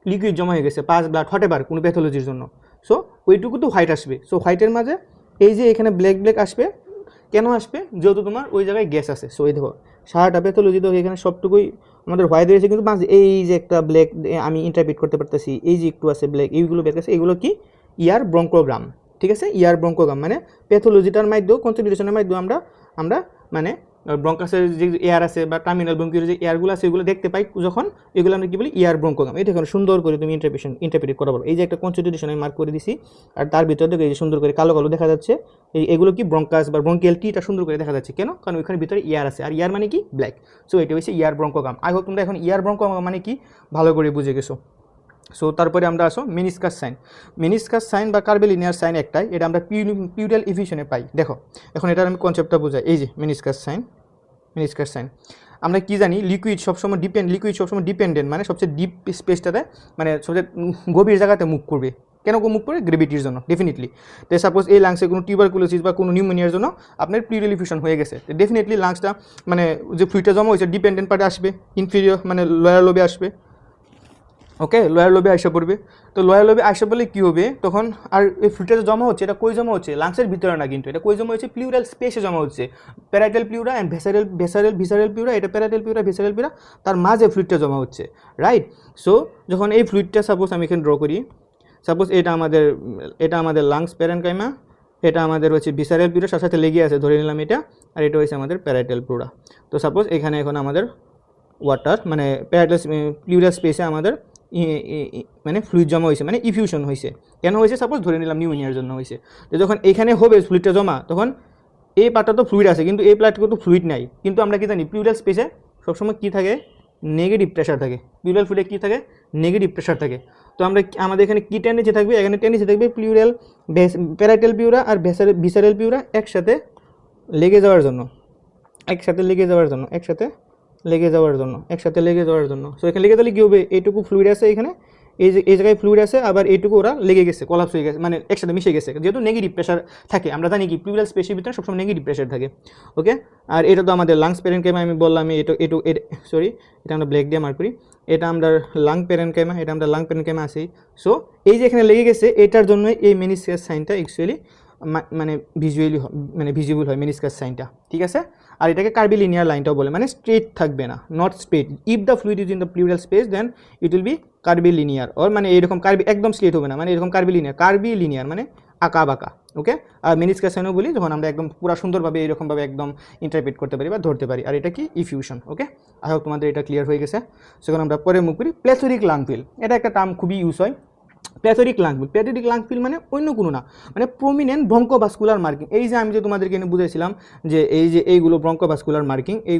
লিকুইড জমা হয়ে গেছে, পাস ব্লাড হটেবার কোনো প্যাথোলজির জন্য। সো ওইটুকু তো হোয়াইট আসবে। সো হোয়াইটের মাঝে এই যে এখানে ব্ল্যাক আসবে, কেন আসবে? যেহেতু তোমার ওই জায়গায় গ্যাস আছে। সো এই দেখো সারাটা প্যাথোলজি তো এখানে সবটুকুই আমাদের হোয়াইট রয়েছে, কিন্তু মাঝে এই যে একটা ব্ল্যাক আমি ইন্টারপ্রিট করতে পারতেছি, এই যে একটু আছে ব্ল্যাক, এইগুলো ব্ল্যাক আছে, এগুলো কি? ইয়ার ব্রঙ্কোগ্রাম, ঠিক আছে, ইয়ার ব্রঙ্কোগ্রাম মানে প্যাথোলজিটার মাধ্যমে, কনসলিডেশনের মাধ্যমে আমরা মানে ব্রঙ্কাসের যে এয়ার আছে বা টার্মিনাল ব্রঙ্কিওলের যে এয়ারগুলো আছে এগুলো দেখতে পাই যখন, এগুলো আমরা কী বলি এয়ার ব্রঙ্কোগাম। এটা এখন সুন্দর করে তুমি ইন্টারপ্রিট করা পারো। এই যে একটা কনস্টিটিউশন আমি মার্ক করে দিছি, আর তার ভিতরে দেখো এই যে সুন্দর করে কালো কালো দেখা যাচ্ছে, এগুলো কি ব্রঙ্কাস বা ব্রঙ্কিয়াল টিটা সুন্দর করে দেখা যাচ্ছে। কেন? কারণ ওইখানে ভিতরে ইয়ার আছে, আর ইয়ার মানে কি ব্ল্যাক। সো এটা হচ্ছে ইয়ার ব্রঙ্কোগাম। আই হোপ তোমরা এখন ইয়ার ব্রঙ্কোগাম মানে কি ভালো করে বুঝে গেছো। সো তারপরে আমরা আসো মেনিসকাস সাইন। মেনিসকাস সাইন বা কার্বেলিনিয়ার সাইন একটাই, এটা আমরা পিউরাল ইফিউশনে পাই। দেখো এখন এটার আমি কনসেপ্টটা বোঝাই। এই যে মেনিসকাস সাইন, মেনিসকাস সাইন আমরা কি জানি, লিকুইড সবসময় ডিপেন্ডেন্ট, মানে সবচেয়ে ডিপ স্পেসটাতে, মানে সবচেয়ে গভীর জায়গাতে মুভ করবে। কেন মুভ করে? গ্রেভিটির জন্য ডেফিনেটলি। তো সাপোজ এই লাংসে কোনো টিউবারকুলোসিস বা কোনো নিউমোনিয়ার জন্য আপনার প্লিউরাল ইফিউশন হয়ে গেছে, ডেফিনেটলি লাংসটা মানে যে ফ্লুইডটা জমা হয়েছে ডিপেন্ডেন্ট পার্টে আসবে, ইনফিরিয়র মানে লোয়ার লোবে আসবে। ওকে, লোয়ার লোবে আইসা পড়বে। তো লোয়ার লোবে আইসা পড়লে কী হবে তখন? আর এই ফ্লুইডটা জমা হচ্ছে, এটা কই জমা হচ্ছে? লাংসের ভিতরে না, কিন্তু এটা কই জমা হচ্ছে? প্লিউরাল স্পেসে জমা হচ্ছে। Parietal pleura and visceral pleura, এটা প্যারাইটাল প্লিউরা ভিসারেল প্লিউরা, তার মাঝে ফ্লুইডটা জমা হচ্ছে, রাইট? সো যখন এই ফ্লুইডটা সাপোজ আমি এখানে ড্র করি, সাপোজ এটা আমাদের লাংস প্যারেনকাইমা, এটা আমাদের হচ্ছে ভিসারেল প্লিউরা, সাথে সাথে লেগে আছে ধরে নিলাম এটা, আর এটা হচ্ছে আমাদের প্যারাইটাল প্লিউরা। তো সাপোজ এখানে এখন আমাদের ওয়াটার মানে প্যারাইটাল প্লিউরাল স্পেসে আমাদের মানে ফ্লুইড জমা হয়েছে, মানে ইফিউশন হয়েছে। কেন হয়েছে? সাপোজ ধরে নিলাম নিউমোনিয়ার জন্য হয়েছে। তো যখন এখানে হবে ফ্লুইডটা জমা, তখন এই পার্টটা তো ফ্লুইড আছে, কিন্তু এই পার্টটা তো ফ্লুইড নাই। কিন্তু আমরা কি জানি প্লিউরাল স্পেসে সবসময় কী থাকে? নেগেটিভ প্রেশার থাকে। প্লিউরাল ফ্লুইডে কী থাকে? নেগেটিভ প্রেশার থাকে। তো আমাদের এখানে কী টেন্ডেন্সি থাকবে? এখানে টেন্ডেন্সি থাকবে প্যারাইটাল প্লিউরা আর ভিসারেল প্লিউরা একসাথে লেগে যাওয়ার জন্য, একসাথে লেগে যাওয়ার জন্য। সো এখানে লেগে তাহলে কী হবে? এইটুকু ফ্লুইড আছে এখানে, এই জায়গায় ফ্লুইড আছে, আবার এইটুকু ওরা লেগে গেছে, কলাপস হয়ে গেছে, মানে একসাথে মিশে গেছে, যেহেতু নেগেটিভ প্রেশার থাকে। আমরা জানি কি প্লিউরাল স্পেসের ভিতরে সবসময় নেগেটিভ প্রেশার থাকে। ওকে, আর এটা তো আমাদের লাংস প্যারেনকাইমা, আমি বললাম এটা আমরা ব্ল্যাক দিয়ে মার্ক করি, এটা আমরা লাং প্যারেনকাইমা আছেই। সো এই যে এখানে লেগে গেছে, এটার জন্য এই মেনিসকাস সাইনটা অ্যাকচুয়ালি মানে ভিজিবল হয় মেনিসকাস সাইনটা, ঠিক আছে? আর এটাকে কার্বিলিনিয়ার লাইনটাও বলে, মানে স্ট্রেট থাকবে না, not straight. If the fluid is in the pleural space then it will be curvilinear, or মানে এরকম একদম স্ট্রেট হবে না, মানে এরকম কার্বিলিনিয়ার মানে আঁকা বাঁকা। ওকে, আর মেনিসকাস সাইনও বলি যখন আমরা একদম পুরো সুন্দরভাবে এরকমভাবে একদম ইন্টারপ্রেট করতে পারি বা ধরতে পারি। আর এটা কি? ইফিউশন। ওকে, আই হোপ তোমাদের এটা ক্লিয়ার হয়ে গেছে। সেখানে আমরা পরে মুভ করি প্লেথোরিক লাং ফিল। এটা একটা টার্ম খুবই ইউজ হয়, প্যাথোরিক লাং ফিল মানে অন্য কোনো না, মানে প্রমিনেন্ট ব্রঙ্কোভাস্কুলার মার্কিং। এই যে আমি যে তোমাদেরকে এনে বুঝাইছিলাম যে এইগুলো ব্রঙ্কোভাস্কুলার মার্কিং, এই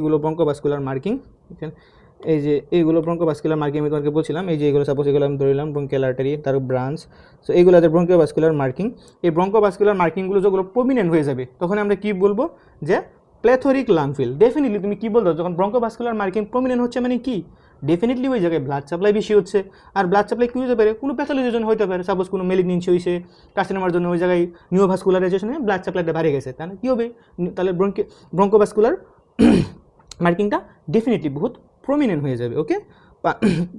যে এইগুলো ব্রঙ্কোভাস্কুলার মার্কিং আমি তোমাকে বলছিলাম। এই যে এগুলো সাপোজ এগুলো আমি ধরলাম ব্রঙ্কিয়াল আর্টারি, তার ব্রাঞ্চ। সো এইগুলো ব্রঙ্কোভাস্কুলার মার্কিং। এই ব্রঙ্কোভাস্কুলার মার্কিংগুলো যেগুলো প্রমিনেন্ট হয়ে যাবে তখন আমরা কি বলবো? যে প্লেথোরিক লাং ফিল। ডেফিনেটলি তুমি কি বলতো যখন ব্রঙ্কোভাস্কুলার মার্কিং প্রমিনেন্ট হচ্ছে, মানে কি? ডেফিনেটলি ওই জায়গায় ব্লাড সাপ্লাই বেশি হচ্ছে। আর ব্লাড সাপ্লাই কী হতে পারে? কোনো প্যাথোলজির জন্য হতে পারে, সাপোজ কোনো মেলিগনেন্সি হয়েছে, কার্সিনোমার জন্য ওই জায়গায় নিউভাস্কুলারাইজেশনে ব্লাড সাপ্লাইটা বেড়ে গেছে, তাহলে কী হবে? তাহলে ব্রঙ্কোভাস্কুলার মার্কিংটা ডেফিনেটলি বহুত প্রমিনেন্ট হয়ে যাবে। ওকে,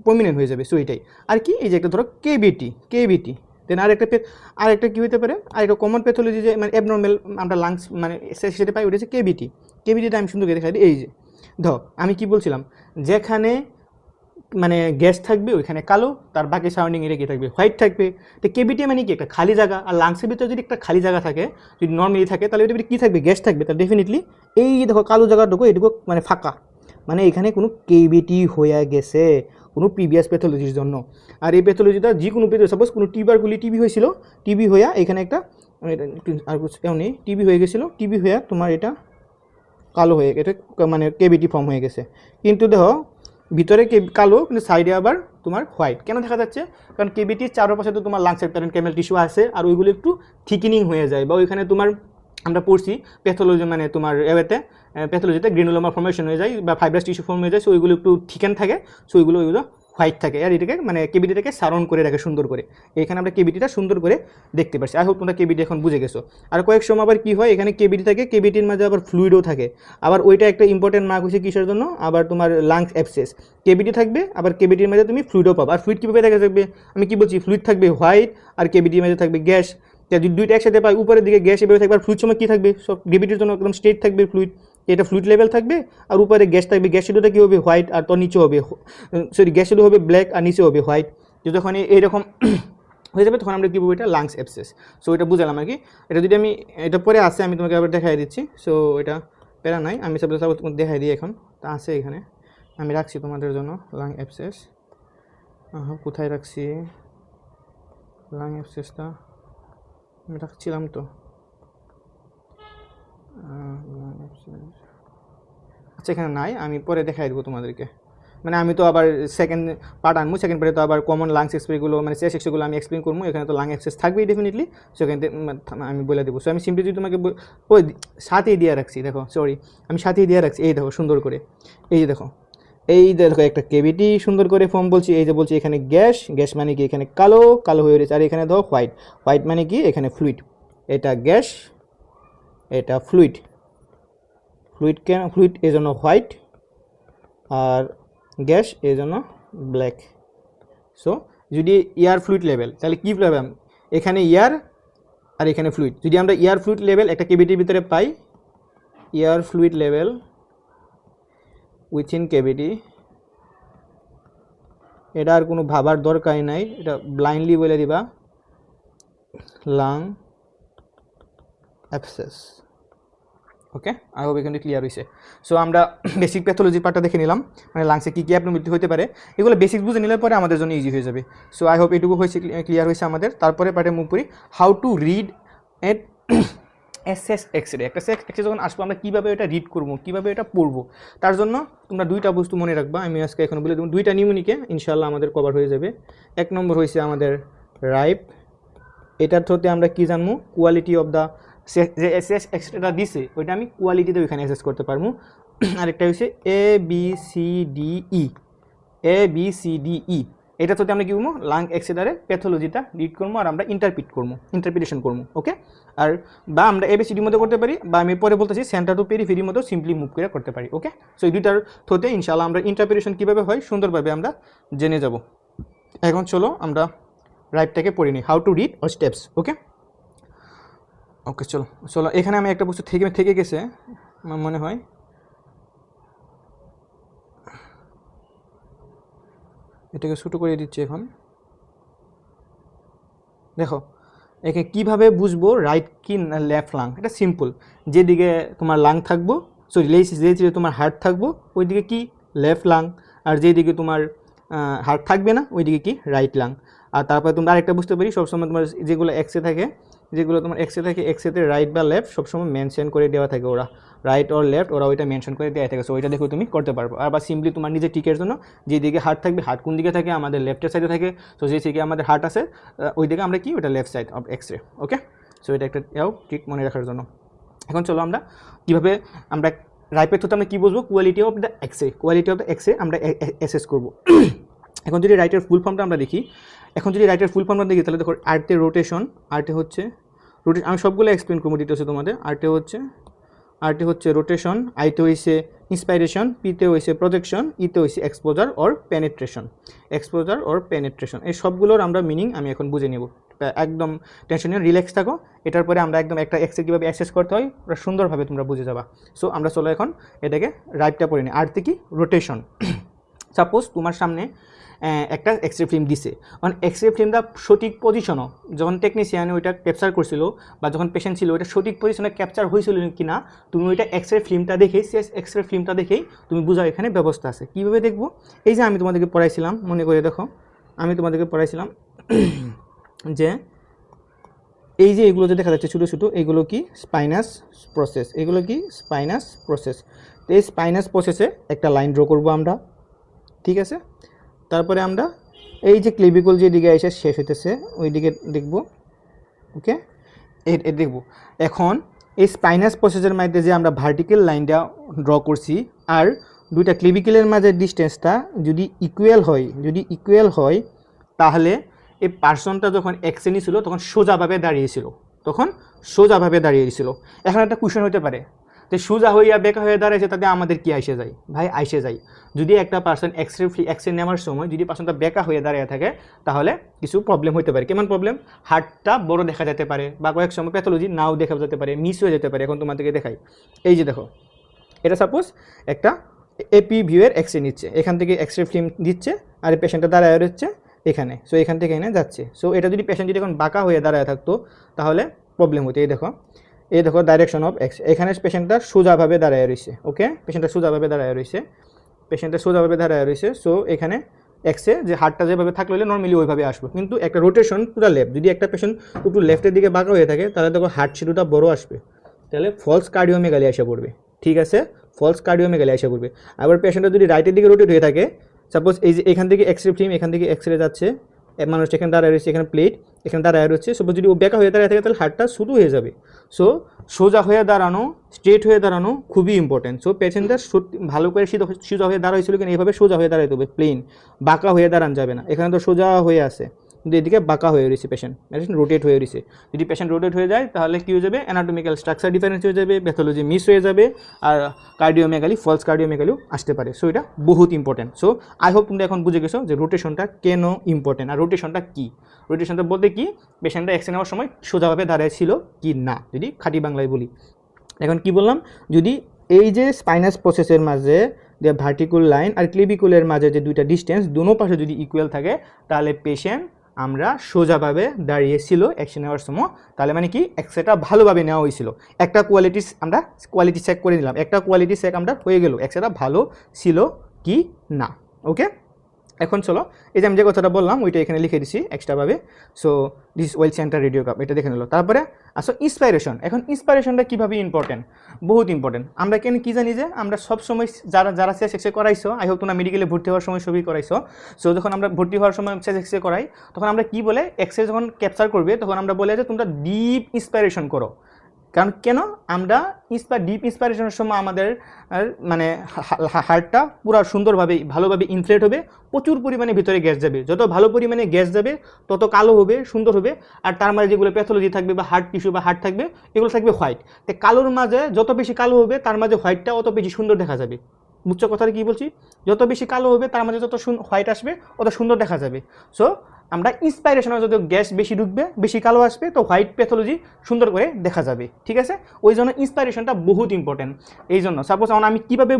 প্রমিনেন্ট হয়ে যাবে। সো এটাই আর কি, এই যে একটা ধরো কেভিটি দেন আরেকটা কী হতে পারে? আরেকটা কমন প্যাথোলজি যে মানে অ্যাবনর্মাল আমরা লাংস মানে সেটা পাই, ওটা হচ্ছে কেভিটিটা আমি সুন্দর করে দেখাই দিই। এই যে আমি কি বলছিলাম, যেখানে মানে গ্যাস থাকবে ওইখানে কালো, তার বাকি সারাউন্ডিং এরিয়া কি থাকবে? হোয়াইট থাকবে। তো কেভিটি মানে কি? একটা খালি জায়গা। আর লাংসের ভিতরে যদি একটা খালি জায়গা থাকে, যদি নর্মালি থাকে, তাহলে ওইটা কী থাকবে? গ্যাস থাকবে। তাহলে ডেফিনেটলি এই দেখো কালো জায়গাটুকু এটুকু মানে ফাঁকা, মানে এখানে কোনো কেভিটি হয়ে গেছে কোনো প্রিভিয়াস প্যাথোলজির জন্য। আর এই প্যাথোলজিটা যে কোনো সাপোজ কোনো টিবি হয়েছিল, টিবি হয়ে এখানে একটা আর এমনি টিবি হয়ে গেছিলো, টিবি হয়ে তোমার এটা কালো হয়ে এটা মানে কেভিটি ফর্ম হয়ে গেছে। কিন্তু দেখো ভিতরে কালো, কিন্তু সাইডে আবার তোমার হোয়াইট। কেন দেখা যাচ্ছে? কারণ কেভিটির চারপাশে তো তোমার লাংসের প্যারেনকাইমাল টিস্যু আছে, আর ওইগুলো একটু থিকেনিং হয়ে যায়, বা ওইখানে তোমার আমরা পড়ছি প্যাথোলজি মানে তোমার প্যাথোলজিতে গ্রেনুলোমা ফর্মেশন হয়ে যায় বা ফাইব্রাস টিস্যু ফর্ম হয়ে যায়। সো ওইগুলো একটু থিকেন থাকে, সো ওইগুলো হোয়াইট থাকে, আর এটাকে মানে কেভিটিটাকে সারাউন্ড করে রাখে সুন্দর করে। এখানে আমরা কেভিটিটা সুন্দর করে দেখতে পাচ্ছি। আই হোপ তোমরা কেভিটি এখন বুঝে গেছো। আর কয়েক সময় আবার কী হয়, এখানে কেভিটি থাকে, কেভিটির মাঝে আবার ফ্লুইডও থাকে। আবার ওইটা একটা ইম্পর্টেন্ট মার্ক হচ্ছে কিসের জন্য? আবার তোমার লাংস অ্যাবসেস। কেভিটি থাকবে, আবার কেভিটির মাঝে তুমি ফ্লুইডও পাবে। আর ফ্লুইড কীভাবে দেখা যাবে? আমি কি বলছি, ফ্লুইড থাকবে হোয়াইট, আর কেভিটির মাঝে থাকবে গ্যাস। যদি দুইটা একসাথে পাই, উপরের দিকে গ্যাস এভাবে থাকবে, আর ফ্লুইড সময় কী থাকবে? সব গ্রেভিটির জন্য একদম স্ট্রেট থাকবে ফ্লুইড, এটা ফ্লুইড লেভেল থাকবে, আর উপরে গ্যাস থাকবে। গ্যাস শিডুটা কী হবে? হোয়াইট, আর তোর নিচে হবে গ্যাস শিডু হবে ব্ল্যাক, আর নিচে হবে হোয়াইট। তো যখন এইরকম হয়ে যাবে তখন আমরা কী বলবো? এটা লাংস অ্যাবসেস। সো এটা বুঝালাম আর কি। এটা যদি আমি এটা পরে আসে আমি তোমাকে আবার দেখাই দিচ্ছি। সো এটা প্যারা নাই, আমি সব দেখাই দিই এখন। তা আছে এখানে, আমি রাখছি তোমাদের জন্য লাং অ্যাবসেস। কোথায় রাখছি লাং অ্যাবসেসটা? আমি রাখছিলাম তো। আচ্ছা এখানে নাই, আমি পরে দেখাই দেবো তোমাদেরকে। মানে আমি তো আবার সেকেন্ড পার্ট আনবো, সেকেন্ড পার্টে তো আবার কমন লাংস এক্সপ্রেগুলো মানে চেস্ট এক্সপ্রেগুলো আমি এক্সপ্লেন করবো। এখানে তো লাং এক্সেস থাকবেই ডেফিনেটলি, সেখানে আমি বলে দেবো। সো আমি সিম্পলি যদি তোমাকে ওই সাথেই দিয়ে রাখছি, দেখো সরি আমি সাথেই দিয়ে রাখছি, এই দেখো সুন্দর করে, এই যে দেখো, এই দেখো একটা কেভিটি সুন্দর করে ফর্ম বলছি। এই যে বলছি এখানে গ্যাস, গ্যাস মানে কি এখানে কালো কালো হয়ে রয়েছে, আর এখানে দেখো হোয়াইট, হোয়াইট মানে কি এখানে ফ্লুইড। এটা গ্যাস, এটা ফ্লুইড, ফ্লুইড কেন ফ্লুইড এই জন্য হোয়াইট, আর গ্যাস এই জন্য ব্ল্যাক। সো যদি এয়ার ফ্লুইড লেভেল, তাহলে কী পাবেন এখানে এয়ার আর এখানে ফ্লুইড। যদি আমরা এয়ার ফ্লুইড লেভেল একটা কেভিটির ভিতরে পাই, air fluid level within cavity, এটা আর কোনো ভাবার দরকারই নাই, এটা ব্লাইন্ডলি বলে দিবা lung abscess. Okay, I hope এখানে ক্লিয়ার হয়েছে। সো আমরা বেসিক প্যাথোলজি পার্টটা দেখে নিলাম, মানে লাংসে কী কী অ্যাবনর্মালিটি হতে পারে, এগুলো বেসিক বুঝে নিলে পরে আমাদের জন্য ইজি হয়ে যাবে। সো আই হোপ এটুকু হয়েছে, ক্লিয়ার হয়েছে আমাদের। তারপরে পার্টে মুভ করি, how to read at chest x-ray. একটা এক্সরে যখন আসবো আমরা কীভাবে এটা রিড করবো, কীভাবে এটা পড়বো, তার জন্য তোমরা দুইটা বস্তু মনে রাখবা। আমি আজকে এখন বলে দেবো, দুইটা নিউমনিকে ইনশাল্লাহ আমাদের কভার হয়ে যাবে। এক নম্বর হয়েছে আমাদের রাইপ, এটার থ্রুতে আমরা কী জানবো, কোয়ালিটি অফ দ্য যে এসএস এক্সরেটা দিছে ওইটা আমি কোয়ালিটিতে ওইখানে অ্যাসেস করতে পারবো। আরেকটা হচ্ছে ABCDE, ABCDE, এটা তো আমরা কী করবো, লাং এক্সরেটারে প্যাথোলজিটা রিড করবো আর আমরা ইন্টারপ্রিটেশন করবো। ওকে, আর বা আমরা ABCDর মধ্যে করতে পারি, বা আমি পরে বলতেছি সেন্টার টু পেরিফেরির মধ্যেও সিম্পলি মুভ করে করতে পারি। ওকে, সো এই দুইটার থ্রুতে ইনশাআল্লাহ আমরা ইন্টারপ্রিটেশন কীভাবে হয় সুন্দরভাবে আমরা জেনে যাব। এখন চলো আমরা রাইটটাকে পড়ে নিই, how to read or steps. Okay okay চলো চলো, এখানে আমি একটা বস্তু থেকে গেছে আমার মনে হয়, এটাকে ছোটো করে দিচ্ছি। এখন দেখো একে কীভাবে বুঝবো রাইট কি লেফট লাং, এটা সিম্পল। যেদিকে তোমার লাং থাকবো, সরি যেদিকে তোমার হার্ট থাকবো ওইদিকে কি লেফট লাং, আর যেদিকে তোমার হার্ট থাকবে না ওইদিকে কি রাইট লাং। আর তারপরে তোমরা আরেকটা বুঝতে পারি, সবসময় তোমার যেগুলো এক্সে থাকে, যেগুলো তোমার এক্সে থাকে, এক্সেতে রাইট বা লেফট সবসময় মেনশন করে দেওয়া থাকে, ওরা রাইট অর লেফট ওরা ওইটা মেনশন করে দেওয়া থাকে। সো ওইটা দেখো তুমি করতে পারবো। আর বা সিম্পলি তোমার নিজের টিকের জন্য যেদিকে হার্ট থাকবে, হার্ট কোন দিকে থাকে, আমাদের লেফটের সাইডে থাকে। সো যে দিকে আমাদের হার্ট আছে ওই দিকে আমরা কি, ওটা left side of x-ray. Okay, so এটা একটা ঠিক মনে রাখার জন্য। এখন চলো আমরা কীভাবে আমরা রাইপের থ্রুতে আমরা কী বুঝবো, quality of the x ray, quality of the x ray আমরা অ্যাসেস করবো। এখন যদি রাইটের ফুল ফর্মটা আমরা দেখি, এখন যদি রাইটের ফুল ফর্মটা দেখি তাহলে দেখো আর্টে রোটেশন, আর্টে হচ্ছে আমি সবগুলো এক্সপ্লেন করবো ডিটেলসে তোমাদের। আর্টে হচ্ছে রোটেশন, আইতে হয়েছে ইন্সপাইরেশন, পিতে হয়েছে প্রজেকশন, ইতে হয়েছে এক্সপোজার অর পেনেট্রেশন। এই সবগুলোর আমরা মিনিং আমি এখন বুঝে নেব, একদম টেনশন নিয়ে রিল্যাক্স থাকো। এটার পরে আমরা একদম একটা এক্সরে কীভাবে অ্যাসেস করতে হয় ওরা সুন্দরভাবে তোমরা বুঝে যাবা। সো আমরা চলো এখন এটাকে রাইটটা পড়ে নিই। আর্টে কি রোটেশন, সাপোজ তোমার সামনে একটা এক্সরে ফিল্ম দিছে, কারণ এক্সরে ফিল্মটা সঠিক পজিশনও যখন টেকনিশিয়ানে ওইটা ক্যাপচার করছিল বা যখন পেশেন্ট ছিল ওইটা সঠিক পজিশনে ক্যাপচার হয়েছিল কি না, তুমি ওইটা এক্সরে ফিল্মটা দেখেই এক্সরে ফিল্মটা দেখেই তুমি বুঝাও এখানে ব্যবস্থা আছে। কীভাবে দেখবো, এই যে আমি তোমাদেরকে পড়াইছিলাম, মনে করে দেখো আমি তোমাদেরকে পড়াইছিলাম যে এই যে এগুলো যে দেখা যাচ্ছে ছোটো ছোটো, এগুলো কি স্পাইনাস প্রসেস, এগুলো কি স্পাইনাস প্রসেস। তো এই স্পাইনাস প্রসেসে একটা লাইন ড্র করবো আমরা, ঠিক আছে। তারপরে আমরা এই যে ক্লেভিকল যেদিকে এসে শেষ হইতেছে ওই দিকে দেখব। ওকে, এ দেখব। এখন এই স্পাইনাস প্রসেসের মধ্যে যে আমরা ভার্টিক্যাল লাইনটা ড্র করছি আর দুইটা ক্লেভিকলের মাঝে ডিস্টেন্সটা যদি ইকুয়াল হয় তাহলে এই পার্সনটা যখন এক্সেনি ছিল তখন সোজাভাবে দাঁড়িয়েছিল। এখন একটা কোয়েশ্চেন হতে পারে যে সোজা হইয়া বেকা হয়ে দাঁড়াইছে তাতে আমাদের কি আইসে যায়, ভাই আইসে যায়। যদি একটা পার্সন এক্সরে নেওয়ার সময় যদি পার্সনটা বেকা হয়ে দাঁড়িয়ে থাকে তাহলে কিছু প্রবলেম হতে পারে। কেমন প্রবলেম, হার্টটা বড় দেখা যেতে পারে বা কয়েক সময় প্যাথোলজি নাও দেখা যেতে পারে, মিস হয়ে যেতে পারে। এখন তোমাদেরকে দেখাই, এই যে দেখো এটা সাপোজ একটা এপি ভিউয়ের এক্সরে নিচ্ছে, এখান থেকে এক্সরে ফিল্ম দিচ্ছে আর এই পেশেন্টটা দাঁড়ায় রয়েছে এখানে। সো এখান থেকে এনে যাচ্ছে। সো এটা যদি পেশেন্ট যদি এখন বাঁকা হয়ে দাঁড়ায় থাকতো তাহলে প্রবলেম হতো। এই দেখো এই দেখো ডাইরেকশন অফ এক্স, এখানে পেশেন্টটা সোজাভাবে দাঁড়ায় রয়েছে। ওকে, পেশেন্টটা সোজাভাবে দাঁড়ায় রয়েছে, সো এখানে এক্সে যে হার্টটা যেভাবে থাকলে হলে নর্মালি ওইভাবে আসবে, কিন্তু একটা রোটেশন পুরো লেফট, যদি একটা পেশেন্ট একটু লেফটের দিকে বাঁকা হয়ে থাকে তাহলে দেখো হার্ট শিডুটা বড় আসবে, তাহলে ফলস কার্ডিওমেগালি এসে পড়বে। ঠিক আছে, ফলস কার্ডিওমেগালি এসে পড়বে। আবার পেশেন্টটা যদি রাইটের দিকে রোটেট হয়ে থাকে, সাপোজ এই যে এখান থেকে এক্সরে ফিল্ম, এখান থেকে এক্সরে যাচ্ছে, মানুষটা এখানে দাঁড়ায় রয়েছে, এখানে প্লেট, এখানে দাঁড়ায় রয়েছে, সাপোজ যদি ও বেঁকা হয়ে দাঁড়ায় থাকে তাহলে হার্টটা শুরু হয়ে যাবে। সো সোজা হয়ে দাঁড়ানো, স্ট্রেট হয়ে দাঁড়ানো খুবই ইম্পর্টেন্ট। সো পেশেন্টদের ভালো করে সোজা হয়ে দাঁড়াইছিল কিনা, এইভাবে সোজা হয়ে দাঁড়াইতে হবে, প্লেন, বাঁকা হয়ে দাঁড়ান যাবে না। এখানে তো সোজা হয়ে আছে, কিন্তু এদিকে বাঁকা হয়ে রয়েছে, পেশেন্ট রোটেট হয়ে রয়েছে। যদি পেশেন্ট রোটেট হয়ে যায় তাহলে কী হয়ে যাবে, অ্যানাটমিক্যাল স্ট্রাকচার ডিফারেন্স হয়ে যাবে, প্যাথোলজি মিস হয়ে যাবে, আর কার্ডিওমেগালি, ফলস কার্ডিওমেগালিও আসতে পারে। সো এটা বহুত ইম্পর্টেন্ট। সো আই হোপ তোমরা এখন বুঝে গেছো যে রোটেশনটা কেন ইম্পর্টেন্ট, আর রোটেশনটা কী। রোটেশনটা বলতে কি, পেশেন্টটা এক্সরে নেওয়ার সময় সোজাভাবে দাঁড়ায় ছিল কি না, যদি খাঁটি বাংলায় বলি। এখন কি বললাম, যদি এই যে স্পাইনাস প্রসেসের মাঝে যে ভার্টিকুল লাইন আর ক্লিভিকুলের মাঝে যে দুইটা ডিস্টেন্স দুনো পাশে যদি ইকুয়াল থাকে, তাহলে পেশেন্ট আমরা সোজাভাবে দাঁড়িয়েছিল এক্সরে নেওয়ার সময়, তাহলে মানে কি এক্সরেটা ভালোভাবে নেওয়া হয়েছিল। একটা আমরা কোয়ালিটি চেক করে নিলাম, একটা কোয়ালিটি চেক আমরা হয়ে গেল এক্সরেটা ভালো ছিল কি না। ওকে, এখন চলো এই যে আমি যে কথাটা বললাম ওইটা এখানে লিখে দিছি এক্সট্রাভাবে। So this well centre radiograph, এটা দেখে নিল। তারপরে আসো ইন্সপাইরেশন। এখন ইন্সপাইরেশনটা কীভাবে ইম্পর্টেন্ট, বহুত ইম্পর্টেন্ট। আমরা কেন কী জানি যে আমরা সবসময় যারা সেক্স এক্সরে করাইছো, আই হোপ তোমরা মেডিকেলে ভর্তি হওয়ার সময় ছবি করাইছো। সো যখন আমরা ভর্তি হওয়ার সময় সেক্স এক্সরে করাই, তখন আমরা কী বলে, এক্সরে যখন ক্যাপচার করবে তখন আমরা বলে যে তোমরা ডিপ ইন্সপাইরেশন করো। কারণ কেন, আমরা ডিপ ইন্সপাইরেশনের সময় আমাদের মানে হার্টটা পুরো সুন্দরভাবে ভালোভাবে ইনফ্লেট হবে, প্রচুর পরিমাণে ভিতরে গ্যাস যাবে, যত ভালো পরিমাণে গ্যাস যাবে তত কালো হবে, সুন্দর হবে। আর তার মাঝে যেগুলো প্যাথোলজি থাকবে বা হার্ট টিস্যু বা হার্ট থাকবে এগুলো থাকবে হোয়াইট। তো কালোর মাঝে যত বেশি কালো হবে তার মাঝে হোয়াইটটা অত বেশি সুন্দর দেখা যাবে। বুঝছো কথাটা কী বলছি, যত বেশি কালো হবে তার মাঝে যত হোয়াইট আসবে অত সুন্দর দেখা যাবে। সো আমরা ইন্সপাইরেশনে যদি গ্যাস বেশি ঢুকবে, বেশি কালো আসবে, তো হোয়াইট প্যাথোলজি সুন্দর করে দেখা যাবে। ঠিক আছে, ওই জন্য ইন্সপাইরেশনটা বহুত ইম্পর্টেন্ট। এই জন্য সাপোজ আমি কীভাবে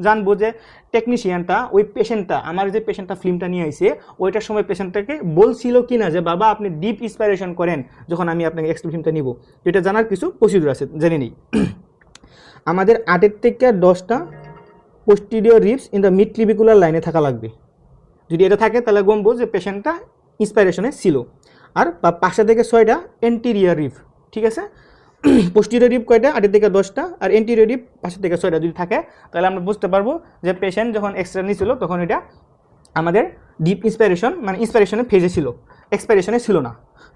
জানবো যে টেকনিশিয়ানটা ওই পেশেন্টটা, আমার যে পেশেন্টটা ফিল্মটা নিয়ে আসে ওইটার সময় পেশেন্টটাকে বলছিল কি না যে বাবা আপনি ডিপ ইন্সপাইরেশন করেন যখন আমি আপনাকে এক্সট্রা ফিল্মটা নিব। এটা জানার কিছু প্রসিডিউর আছে, জেনে নিই। আমাদের 8 থেকে 10টা posterior ribs in the mid clavicular লাইনে থাকা লাগবে। যদি এটা থাকে তাহলে গমবো যে পেশেন্টটা ইন্সপাইরেশনে ছিল। আর 5 থেকে 6টা এন্টিরিয়ার রিব। ঠিক আছে, পোস্টিরিয়র রিব কয়টা, 8 থেকে 10টা, আর এন্টিরিয়র রিব 5 থেকে 6টা যদি থাকে তাহলে আমরা বুঝতে পারবো যে পেশেন্ট যখন এক্সরে নিয়েছিল তখন এটা আমাদের ডিপ ইন্সপাইরেশন মানে ইন্সপাইরেশনের ফেজে ছিল, এক্সপাইরেশনে ছিল না।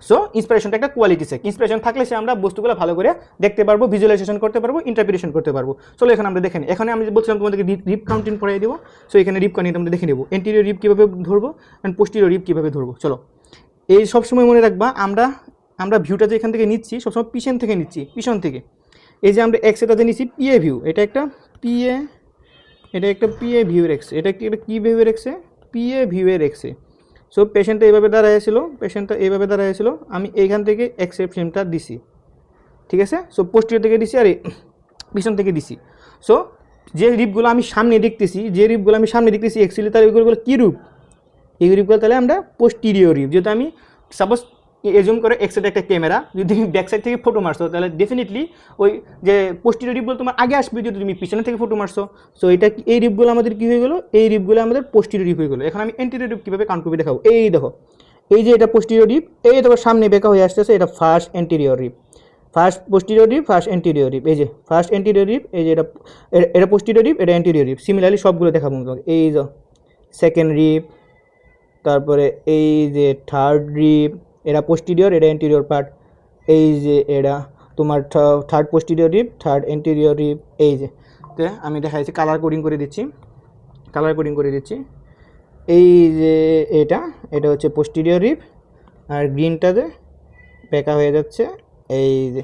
সো ইন্সপাইরেশনটা একটা কোয়ালিটি চেক। ইন্সপাইরেশন থাকলে সে আমরা বস্তুগুলো ভালো করে দেখতে পারবো, ভিজুয়ালাইজেশন করতে পারবো, ইন্টারপ্রিটেশন করতে পারবো। চলো এখানে আমরা দেখে নিই। এখানে আমি বলছিলাম তোমাদেরকে রিব কাউন্টিং করাই দেবো। সো এখানে রিব কাউন্টিং আমরা দেখে নেবো, এন্টিরিয়র রিব কীভাবে ধরবো অ্যান্ড পোস্টিরিয়র রিব কীভাবে ধরবো। চলো, এই সবসময় মনে রাখবা আমরা ভিউটা যে এখান থেকে নিচ্ছি সবসময় পিছন থেকে নিচ্ছি, পিছন থেকে। এই যে আমরা এক্সরেটা যে নিচ্ছি পিএ ভিউ, এটা একটা পিএ ভিউর এক্স, এটা কি ভিউয়ের এক্সে, পিএ ভিউয়ের এক্সে। সো পেশেন্টটা এইভাবে দাঁড়াইছিল, আমি এইখান থেকে এক্সরে ফিল্মটা দিছি। ঠিক আছে, সো পোস্টিরিয়র থেকে দিছি আর পিছন থেকে দিছি। সো যে রিপগুলো আমি সামনে দেখতেছি অ্যাকচুয়ালি তার ওইগুলো কী রূপ, এই রিপগুলো তাহলে আমরা পোস্টিরিয়র রিপ। যেহেতু আমি সাপোজ এজুম করে এক্সরেটা একটা ক্যামেরা, যদি তুমি ব্যাক সাইড থেকে ফটো মারছো তাহলে ডেফিনেটলি ওই যে পোস্টিরিয়র রিপগুলো তোমার আগে আসবে যদি তুমি পিছনে থেকে ফটো মারছো। সো এটা এই রিপগুলো আমাদের কী হয়ে গেলো, এই রিপগুলো আমাদের পোস্টিরিয়র রিপ হয়ে গেলো। এখন আমি এন্টিরিয়র রিপ কীভাবে কাউন্ট করে দেখাবো, এই দেখো, এই যে এটা পোস্টিরিয়র রিপ, এই দেখো সামনে বেঁকা হয়ে আসতেছে, এটা ফার্স্ট এন্টিরিয়র রিপ, ফার্স্ট পোস্টিরিয়র রিপ, ফার্স্ট এন্টিরিয়র রিপ, এই যে ফার্স্ট এন্টিরিয়র রিপ, এই যে এটা পোস্টিরিয়র রিপ, এটা এন্টিরিয়র রিপ। সিমিলারলি সবগুলো দেখাবো তোমাকে। এই যে সেকেন্ড রিপ, তারপরে এই যে থার্ড রিপ, এটা পোস্টিরিয়র, এটা এন্টিরিয়র পার্ট। এই যে এটা তোমার থার্ড পোস্টিরিয়র রিপ, থার্ড এন্টিরিয়র রিপ। এই যে আমি দেখাচ্ছি, কালার কোডিং করে দিচ্ছি। এই যে এটা হচ্ছে পোস্টিরিয়র রিপ, আর গ্রিনটাতে বেঁকা হয়ে যাচ্ছে, এই যে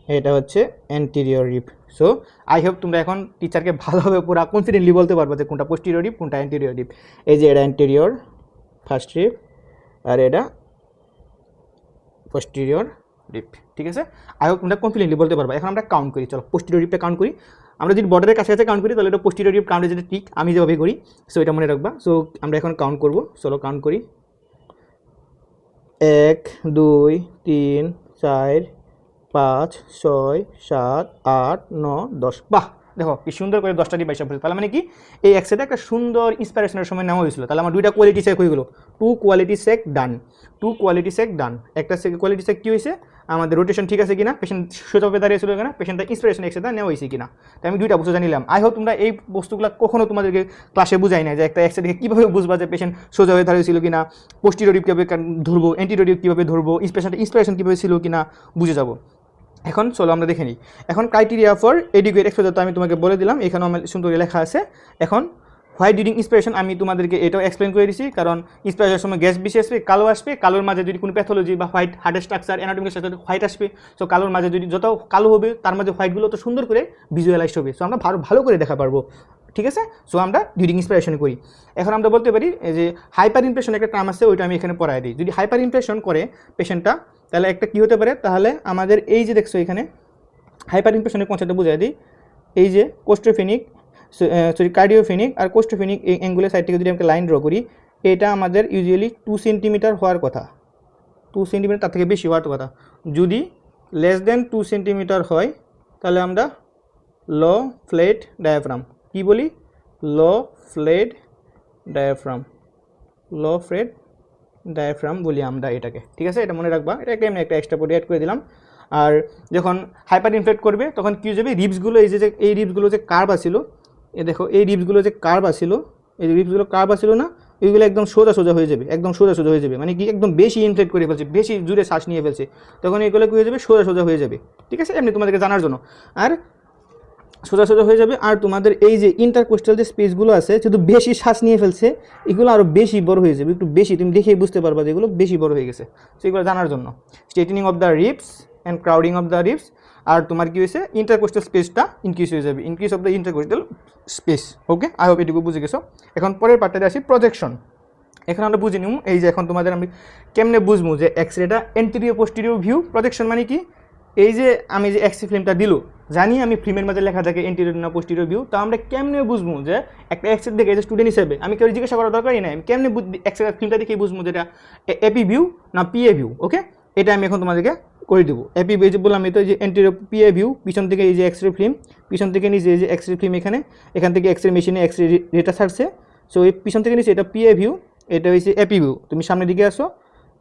এটা হচ্ছে anterior rib. So I hope তোমরা এখন টিচারকে ভালোভাবে পুরো কনফিডেন্টলি বলতে পারবে যে কোনটা পোস্টিরিয়র রিপ কোনটা অ্যান্টিরিয়র রিপ। এই যে এটা অ্যান্টিরিয়র ফার্স্ট রিপ আর এটা পোস্টিরিয়র রিপ। ঠিক আছে, আই হোপ তোমরা কনফিডেন্টলি বলতে পারবে। এখন আমরা কাউন্ট করি, চলো পোস্টিরিয়র রিপটা কাউন্ট করি। আমরা যদি বর্ডারের কাছাকাছি কাউন্ট করি তাহলে এটা পোস্টিরিয়র রিপ কাউন্টে যেটা ঠিক আমি যেভাবে করি। সো এটা মনে রাখবা। সো আমরা এখন কাউন্ট করবো, চলো কাউন্ট করি। 1 2 3 4 5 6 7 8 9 10। বাহ, দেখো কি সুন্দর করে 10টা ডিভাইস ফেলছে। তাহলে মানে কি এই এক্সেটা একটা সুন্দর ইন্সপিরেশনের সময় নেওয়া হয়েছিল। তাহলে আমার দুইটা কোয়ালিটি চেক হয়ে গেলো, 2 কোয়ালিটি চেক ডান, 2 কোয়ালিটি চেক ডান। একটা কোয়ালিটি চেক কী হয়েছে, আমাদের রোটেশন ঠিক আছে কিনা, পেশেন্ট সোজাভাবে দাঁড়িয়েছিল কিনা, পেশেন্টটা ইন্সপিরেশন এক্সেটা নেওয়া হয়েছে কিনা। তাই আমি দুইটা বস্তু জানিলাম। আই হোপ তোমরা এই বস্তুগুলো কখনো তোমাদেরকে ক্লাসে বুঝাই না যে একটা এক্সে দেখে কীভাবে বুঝবা যে পেশেন্ট সোজাভাবে দাঁড়িয়েছিল কিনা, পোস্টিরিয়র কীভাবে ধরবো, অ্যান্টিরিয়র কীভাবে ধরবো, ইন্সপিরেশন কীভাবে ছিল কিনা বুঝে যাবো। এখন চলো আমরা দেখে নিই। এখন ক্রাইটেরিয়া ফর এডিকুয়েট এক্সপোজার তো আমি তোমাকে বলে দিলাম, এখানেও আমার সুন্দর লেখা আছে। এখন হোয়াইট ডিউরিং ইন্সপিরেশন আমি তোমাদেরকে এটাও এক্সপ্লেন করে দিচ্ছি, কারণ ইন্সপিরেশনের সময় গ্যাস বেশি আসবে, কালো আসবে, কালোর মাঝে যদি কোনো প্যাথোলজি বা হোয়াইট হার্টের স্ট্রাকচার অ্যানাটমিক্যাল স্ট্রাকচার হোয়াইট আসবে। সো কালোর মাঝে যদি যত কালো হবে তার মাঝে হোয়াইটগুলো তো সুন্দর করে ভিজুয়ালাইজড হবে, সো আমরা ভালো করে দেখা পারবো। ঠিক আছে, সো আমরা ডিউরিং ইন্সপিরেশন করি। এখন আমরা বলতে পারি যে হাইপার ইমপ্রেশন একটা টার্ম আছে, ওইটা আমি এখানে পড়াই দিই। যদি হাইপার ইমপ্রেশন করে পেশেন্টটা, তাহলে একটা কী হতে পারে, তাহলে আমাদের এই যে দেখছো এখানে হাইপার ইমপ্রেশনের কনসেপ্টটা বুঝাই দিই। এই যে কোস্টোফেনিক কার্ডিওফেনিক আর কোস্টোফেনিক এই অ্যাঙ্গুলের সাইড থেকে যদি আমরা লাইন ড্র করি, এটা আমাদের ইউজুয়ালি 2 সেন্টিমিটার হওয়ার কথা, 2 সেন্টিমিটার তার থেকে বেশি হওয়ার কথা। যদি লেস দেন 2 সেন্টিমিটার হয় তাহলে আমরা ল ফ্লেট ডায়াফ্রাম কী বলি, ল ফ্লেট ডায়াফ্রাম বলি আমরা এটাকে। ঠিক আছে, এটা মনে রাখবা, এটাকে আমি একটা এক্সট্রা পরে অ্যাড করে দিলাম। আর যখন হাইপার ইনফ্লেট করবে তখন কী হয়ে যাবে, রিবসগুলো এই রিবসগুলো যে কার্ভ আসিল, এ দেখো এই রিবসগুলো যে কার্ভ আসিল, এই রিবসগুলো কার্ভ আসিল না, এইগুলো একদম সোজা হয়ে যাবে, একদম সোজা হয়ে যাবে। মানে কি একদম বেশি ইনফ্লেট করে ফেলছে, বেশি জুড়ে শ্বাস নিয়ে ফেলছে, তখন এগুলো কী হয়ে যাবে, সোজা হয়ে যাবে। ঠিক আছে, এমনি তোমাদেরকে জানার জন্য। আর সোজা হয়ে যাবে। আর তোমাদের এই যে ইন্টারকোস্টাল যে স্পেসগুলো আছে, যেহেতু বেশি শ্বাস নিয়ে ফেলছে, এগুলো আরও বেশি বড় হয়ে যাবে, একটু বেশি, তুমি দেখেই বুঝতে পারবা যে এগুলো বেশি বড় হয়ে গেছে। সো এগুলো জানার জন্য straightening of the ribs and crowding of the ribs. আর তোমার কী হয়েছে, ইন্টারকোস্টাল স্পেসটা ইনক্রিজ হয়ে যাবে, increase of the intercostal space. Okay, I hope এটুকু বুঝে গেছো। এখন পরের পার্টটাতে আসি, প্রজেকশন। এখন আমরা বুঝে নিব এই যে এখন তোমাদের আমি কেমনে বুঝবো যে এক্সরেটা এন্টেরিয়র পোস্টেরিয়র ভিউ। প্রজেকশন মানে কি, এই যে আমি যে এক্সরে ফিল্মটা দিল, জানি আমি ফিল্মের মাঝে লেখা থাকে এন্টেরিয়র না পোস্টেরিয়র ভিউ, তো আমরা কেমনে বুঝবো যে একটা এক্সরে দেখে যে স্টুডেন্ট হিসেবে আমি কেউ জিজ্ঞাসা করার দরকারই নাই, আমি কেমনে এক্সরে ফিল্মটা দেখেই বুঝবো যেটা এপি ভিউ না পিএ ভিউ। ওকে, এটা আমি এখন তোমাদেরকে করে দেবো। এপি ভিউ যে বললাম, এই তো যে এন্টেরিয়র পিএ ভিউ, পিছন থেকে এই যে এক্সরে ফিল্ম, পিছন থেকে নিচে এই যে এক্সরে ফিল্ম, এখান থেকে এক্সরে মেশিনে এক্সরে রেটা ছাড়ছে। সো এই পিছন থেকে নিচে এটা পিএ ভিউ, এটা হচ্ছে এপি ভিউ। তুমি সামনের দিকে আসো,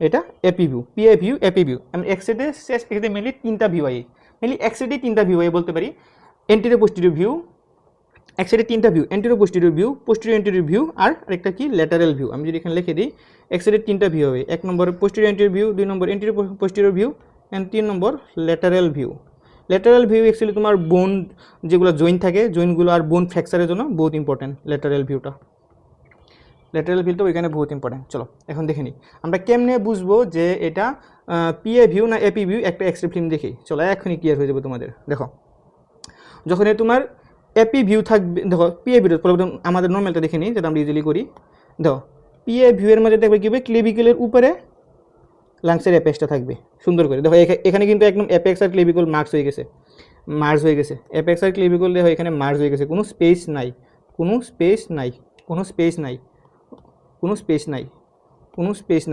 এটা AP view, PA view, AP view. আমি এক্সরে শেষ এখানে মেনলি 3টা ভিউ আই, মেনলি এক্সরে 3টা ভিউ আই বলতে পারি। এন্টেরিয়র পোস্টেরিয়র ভিউ, এক্সরে 3টা view, anterior posterior view, posterior anterior view, আর একটা কি ল্যাটারাল ভিউ। আমি যদি এখানে লিখে দিই, এক্সরে 3টা ভিউ হবে, 1 number posterior anterior view, 2 number anterior posterior view, and 3 number lateral view. Lateral view actually তোমার বোন যেগুলো জয়েন্ট থাকে, জয়েন্টগুলো আর বোন ফ্র্যাকচারের জন্য বহুত ইম্পর্টেন্ট ল্যাটারাল ভিউটা। ল্যাটারাল ভিউটা ওইখানে বহুত ইম্পর্টেন্ট। চলো এখন দেখে নিই আমরা কেমনে বুঝবো যে এটা পিএ ভিউ না এপি ভিউ, একটা এক্সরে ফিল্ম দেখি। চলো এখনই ক্লিয়ার হয়ে যাবে তোমাদের। দেখো যখন তোমার এপি ভিউ থাকবে, দেখো পিএ ভিউ আমাদের নর্মালটা দেখে নিই, যেটা আমরা ইজিলি করি। দেখো পিএ ভিউয়ের মধ্যে দেখবে কী হবে, ক্লেভিকলের উপরে লাংসের অ্যাপেক্সটা থাকবে সুন্দর করে। দেখো এখানে কিন্তু একদম অ্যাপেক্স আর ক্লেভিকল মার্জ হয়ে গেছে, অ্যাপেক্স আর ক্লেভিকল দেখো এখানে মার্জ হয়ে গেছে, কোনো স্পেস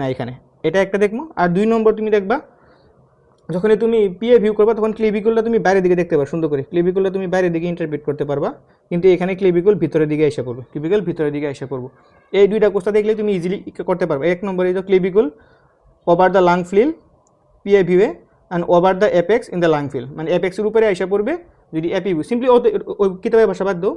নাই এখানে। এটা একটা দেখবো। আর 2 নম্বর তুমি দেখবা, যখন তুমি পিএ ভিউ করবা তখন ক্লেভিকলটা তুমি বাইরের দিকে দেখতে পারো সুন্দর করে, ক্লেভিকলটা তুমি বাইরের দিকে ইন্টারপ্রেট করতে পারবা, কিন্তু এখানে ক্লেভিকল ভিতরের দিকে এসে পড়বে, এই 2টা কোষ্টা দেখলে তুমি ইজিলি করতে পারবে। 1 নম্বরে যে clavicle over the lung field PA ভিউয়ে and over the apex in the lung field, মানে অ্যাপেক্সের উপরে এসে পড়বে যদি এপি ভিউ। সিম্পলি ওই কিতাবের ভাষা বাদ দাও,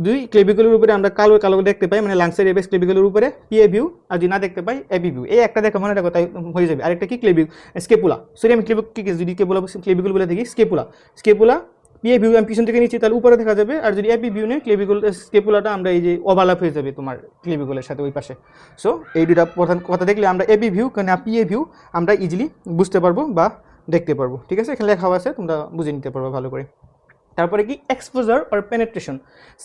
2 ক্লেভিকলের উপরে আমরা কালো দেখতে পাই, মানে লাংসের এপেক্স ক্লেভিকলের উপরে পিএ ভিউ, আর যদি না দেখতে পাই এপি ভিউ। এই একটা দেখা মনে রাখো, তাই হয়ে যাবে। আরেকটা কি স্কেপুলা, সরি আমি যদি ক্লেভিকল বলে দেখি স্কেপুলা পিএ ভিউ আমি পিছন থেকে নিচ্ছি তাহলে উপরে দেখা যাবে, আর যদি এপি ভিউ নেই ক্লেভিকল স্কেপুলাটা আমরা এই যে ওভারল্যাপ হয়ে যাবে তোমার ক্লেভিকলের সাথে ওই পাশে। সো এই 2টা প্রধান কথা দেখলে আমরা এপি ভিউ না পিএ ভিউ আমরা ইজিলি বুঝতে পারবো বা দেখতে পারবো। ঠিক আছে, এখানে লেখা আছে, তোমরা বুঝে নিতে পারবো ভালো করে। তারপরে কি এক্সপোজার অর পেনেট্রেশন।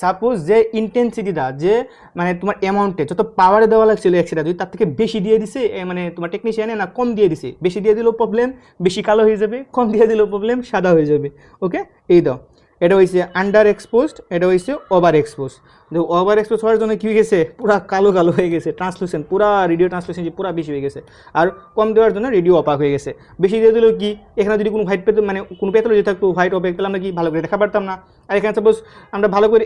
সাপোজ যে ইন্টেন্সিটিটা, যে মানে তোমার অ্যামাউন্টে যত পাওয়ারে দেওয়া লাগছিল এক্সরেটা, যদি তার থেকে বেশি দিয়ে দিছে মানে তোমার টেকনিশিয়ানে না কম দিয়ে দিছে, বেশি দিয়ে দিলেও প্রবলেম, বেশি কালো হয়ে যাবে, কম দিয়ে দিলেও প্রবলেম, সাদা হয়ে যাবে। ওকে, এই দাও, এটা হয়েছে আন্ডার এক্সপোজড, এটা হয়েছে ওভার এক্সপোজ। ওভার এক্সপোজ হওয়ার জন্য কী হয়ে গেছে, পুরা কালো কালো হয়ে গেছে, ট্রান্সলুসেন্ট, পুরা রেডিও ট্রান্সলুসেন্সি পুরা বেশি হয়ে গেছে। আর কম দেওয়ার জন্য রেডিও অপাক হয়ে গেছে। বেশি দিয়ে দিলেও কি, এখানে যদি কোনো হোয়াইট পেতো মানে কোনো প্যাথোলজি থাকতো হোয়াইট অপাক, তাহলে আমরা কি ভালো করে দেখা পারতাম না। আর এখানে সাপোজ আমরা ভালো করে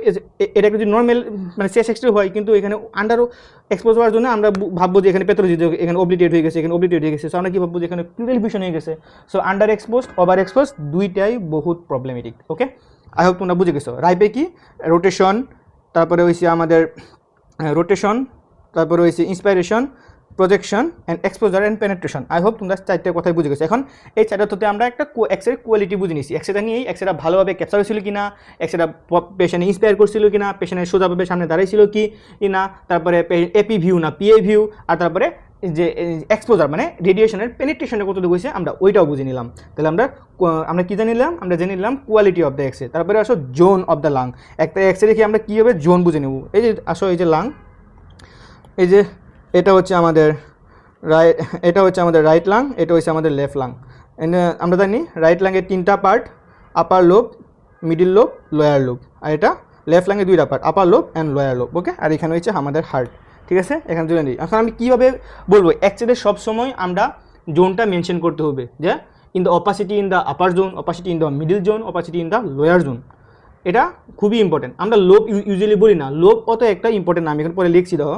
এটা যদি নর্মাল মানে চেস্ট এক্সরে হয়, কিন্তু এখানে আন্ডারও এক্সপোজ হওয়ার জন্য আমরা ভাববো যে এখানে প্যাথোলজি, এখানে অবলিটেড হয়ে গেছে, এখানে অবলিটেড হয়ে গেছে। সো আমরা কি ভাববো যে এখানে প্লুরাল ভিশন হয়ে গেছে। So under expose over expose দুইটাই বহুত প্রবলেমেটিক। ওকে, আই হোপ তোমরা বুঝে গেছো। রাইপে কি রোটেশন, তারপরে হয়েছে আমাদের রোটেশন, তারপরে হয়েছে inspiration, projection and exposure and penetration. I hope তোমরা চারটে কথাই বুঝে গেছো। এখন এই চারটাতে আমরা একটা এক্সরের কোয়ালিটি বুঝে নিয়েছি। এক্সরেটা নিয়েই এক্সরেটা ভালোভাবে ক্যাপচার হয়েছিল কি না, এক্সরেটা পেশেন্টে ইন্সপায়ার করছিল কি না, পেশেন্টের সোজাভাবে সামনে দাঁড়াইছিল কি না, তারপরে এপি ভিউ না পিএ ভিউ, আর তারপরে যে এক্সপোজার মানে রেডিয়েশনের পেনিট্রেশনের কতটুকু হয়েছে আমরা ওইটাও বুঝে নিলাম। তাহলে আমরা কী জানি নিলাম, আমরা জেনে নিলাম কোয়ালিটি অফ দ্য এক্সরে। তারপরে আসো জোন অফ দ্য লাং। একটা এক্সরে দেখি আমরা কীভাবে জোন বুঝে নেব। এই যে আসো, এই যে লাং, এই যে এটা হচ্ছে আমাদের রাইট লাং, এটা হচ্ছে আমাদের লেফট লাং। আমরা জানি রাইট লাংয়ের 3টা part, upper lobe, middle lobe, lower lobe. আর এটা লেফট লাংয়ের 2টা part, upper lobe and lower lobe. Okay, আর এখানে হচ্ছে আমাদের হার্ট। ঠিক আছে, এখানে জোন দিই। এখন আমি কীভাবে বলবো, অ্যাকচুয়ালি সবসময় আমরা জোনটা মেনশন করতে হবে যে in the opacity in the upper zone, opacity in the middle zone, opacity in the lower zone. এটা খুবই ইম্পর্টেন্ট। আমরা লোব ইউজুয়ালি বলি না, লোব অত একটা ইম্পর্টেন্ট না। আমি এখন পরে লিখছি দেখো,